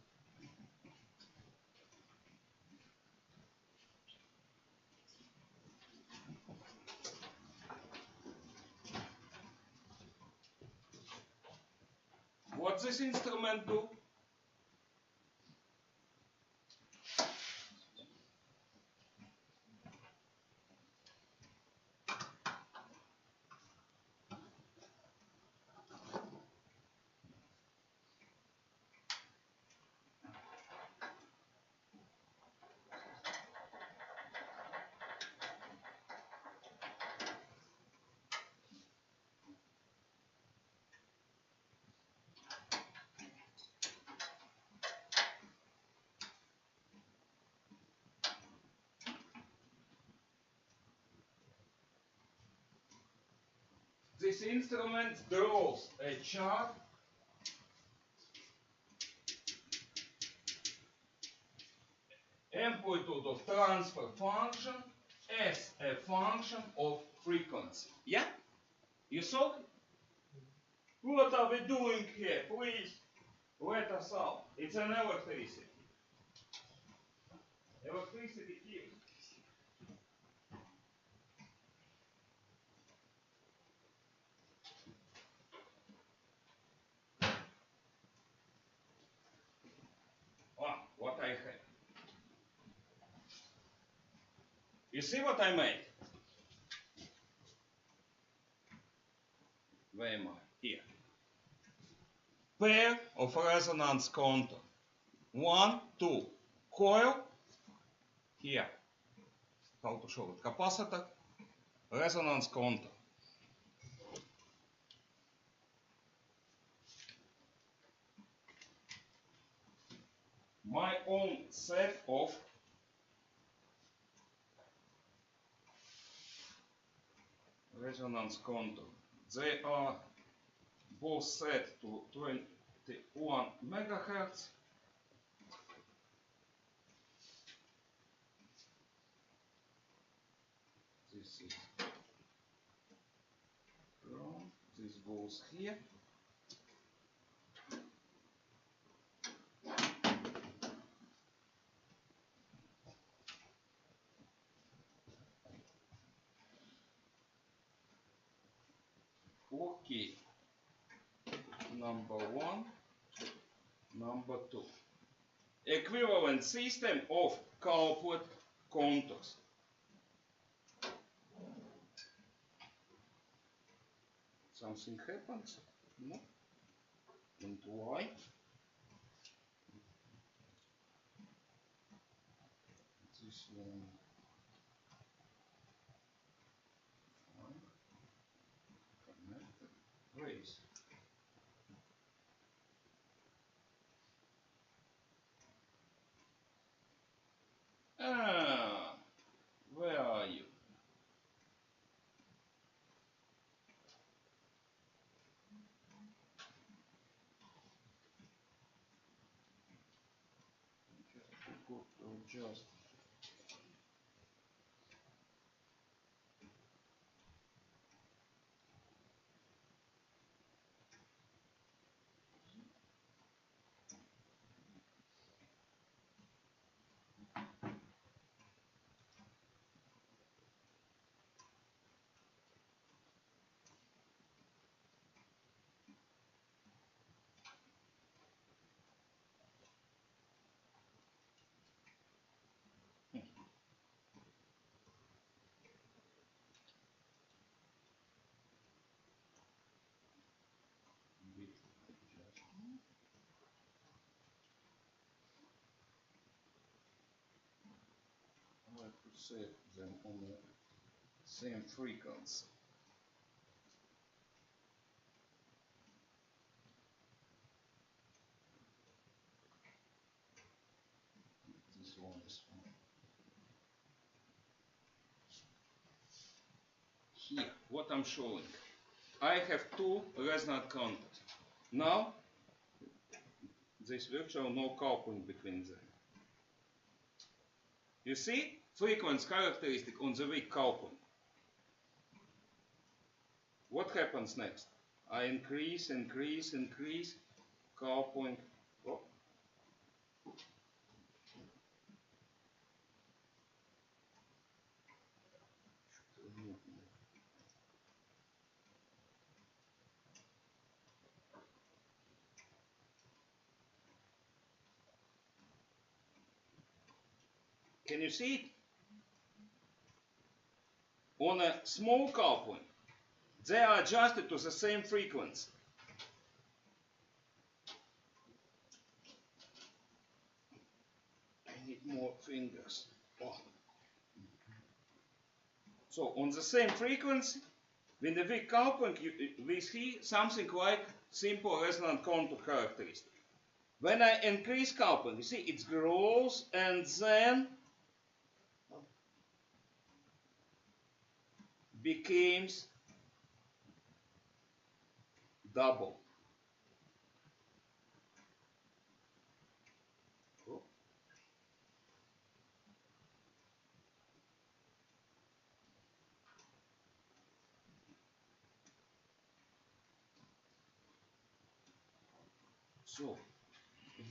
What this instrument do? This instrument draws a chart amplitude of transfer function as a function of frequency. Yeah? You saw it? What are we doing here? Please let us out. It's an electricity. Electricity here. What I have. You see what I made? Where am I? Here. Pair of resonance contour. 1, 2. Coil. Here. How to show it? Capacitor. Resonance contour. My own set of resonance contour. They are both set to 21 megahertz. This is ground. This goes here. Okay. Number 1, number 2. Equivalent system of couplet contours. Something happens? No? And why? This one. Fine. Connected. Raise. Where are you? Just I have to set them on the same frequency. This one is fine. Here, what I'm showing. I have two resonant contacts. Now, there is virtually no coupling between them. You see frequency characteristic on the weak coupling. What happens next? I increase, coupling. Oh. Can you see it? On a small coupling, they are adjusted to the same frequency. I need more fingers. Oh. So on the same frequency, with the weak coupling, we see something like simple resonant contour characteristic. When I increase coupling, you see it grows and then becomes double. So,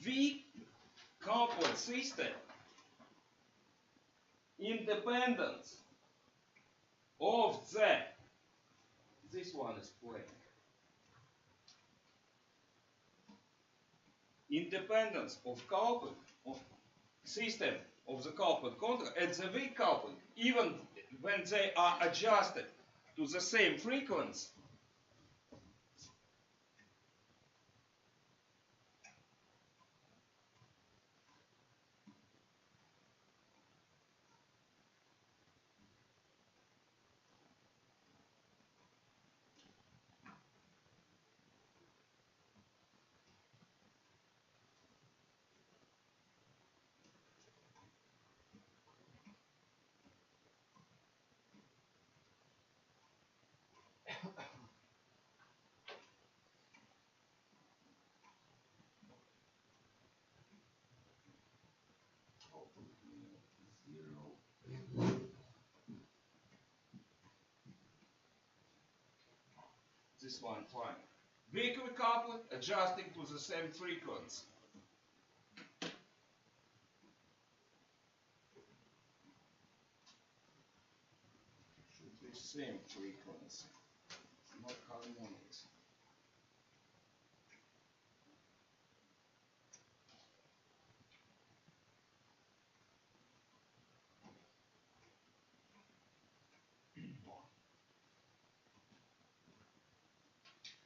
weak coupled system independence of this one is blank. Independence of coupling of system of the coupled contour and the weak coupling, even when they are adjusted to the same frequency, this one fine. Weakly coupled, adjusting to the same frequency. Should be same frequency, not harmonics.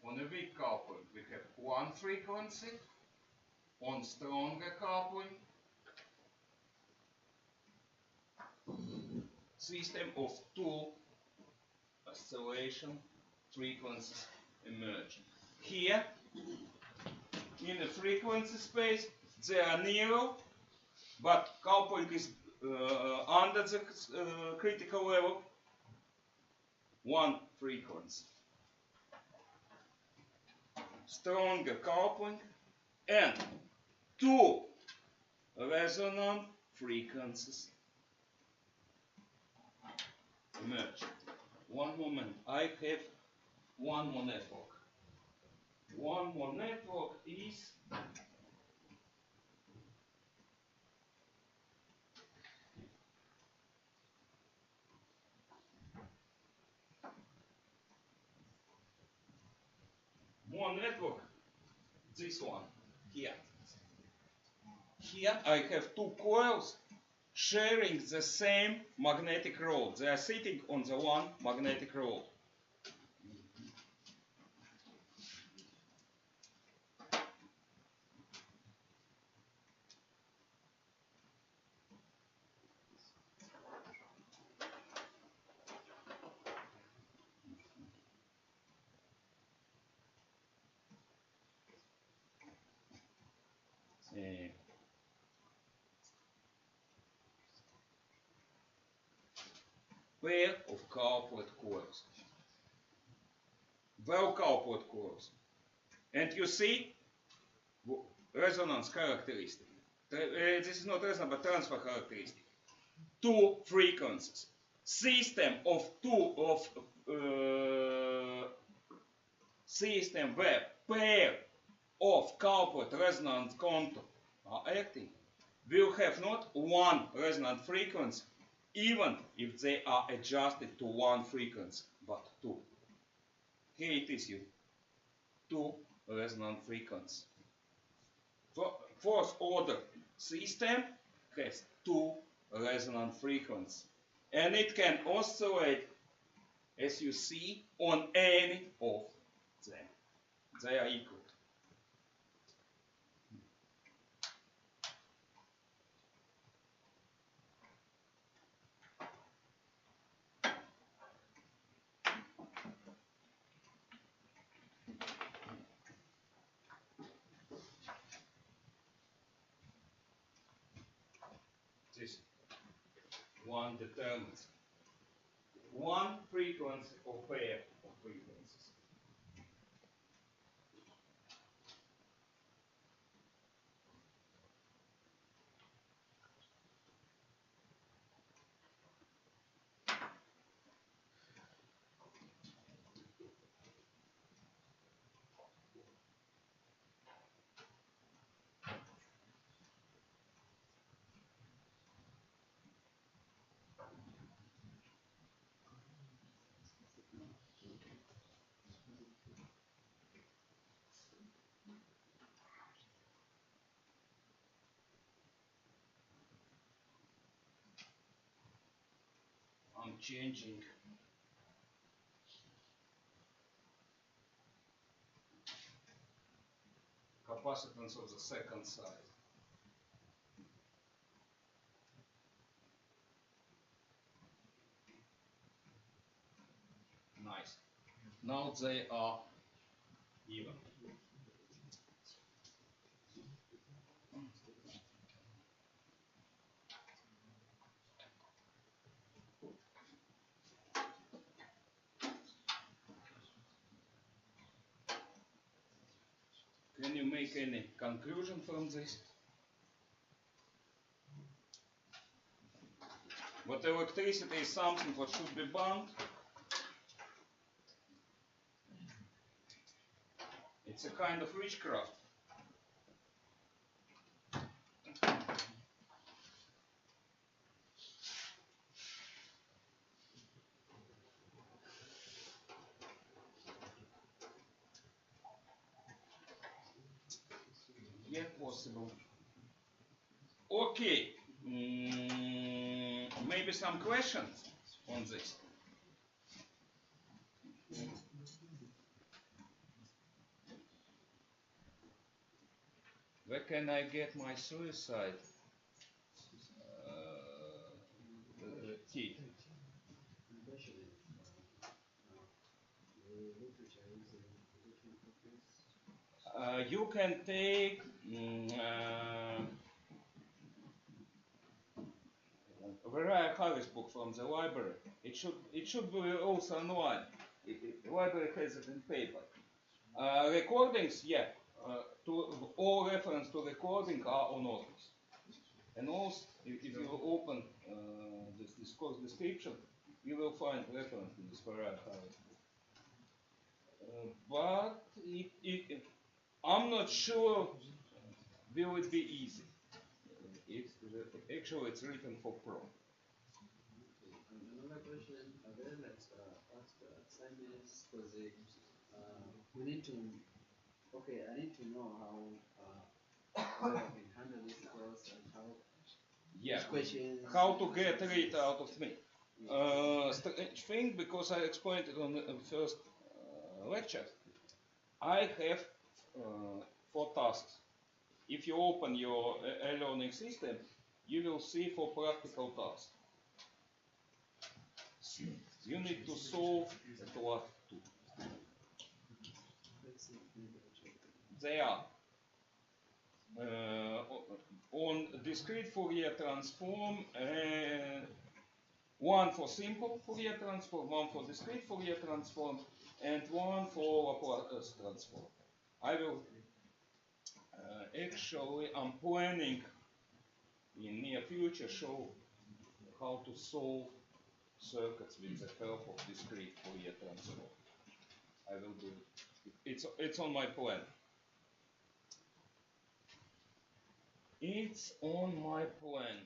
On a weak coupling, we have one frequency. On stronger coupling, system of two oscillation frequencies emerge. Here, in the frequency space, they are narrow, but coupling is under the critical level. One frequency. Stronger coupling and two resonant frequencies emerge. One moment, I have one more network. One more network is this one here. Here I have two coils sharing the same magnetic rod. They are sitting on the one magnetic rod. Pair of coupled coils. well-coupled curves. And you see resonance characteristic. This is not resonance, but transfer characteristic. Two frequencies. System system where pair of coupled resonance contours are acting will have not one resonant frequency, even if they are adjusted to one frequency, but two. Here it is, you two resonant frequencies. Fourth order system has two resonant frequencies, and it can oscillate, as you see, on any of them. They are equal. This one determines one frequency or pair of frequencies. I'm changing capacitance of the second side. Nice. Now they are even. Can you make any conclusion from this? But electricity is something what should be bound. It's a kind of witchcraft. Yeah, possible. Okay. Maybe some questions on this. Where can I get my suicide key? You can take Variety Harris book from the library. It should be also online. The library has it in paper. Recordings, yeah. All reference to recording are on Office. And also, if you open this course description, you will find reference to this Variety Harris book. But I'm not sure will it be easy. Actually, it's written for pro. Another question: are there like past assignments? Because we need to. Okay, I need to know how I can handle this course and how. Yeah. Questions. How to get rid out of me. Strange thing, because I explained it on the first lecture. I have 4 tasks. If you open your e-learning system, you will see 4 practical tasks. You need to solve the last 2. They are on discrete Fourier transform, one for simple Fourier transform, one for discrete Fourier transform, and one for Laplace transform. I will actually, I'm planning in near future show how to solve circuits with the help of discrete Fourier transform. I will do it. It's on my plan. It's on my plan.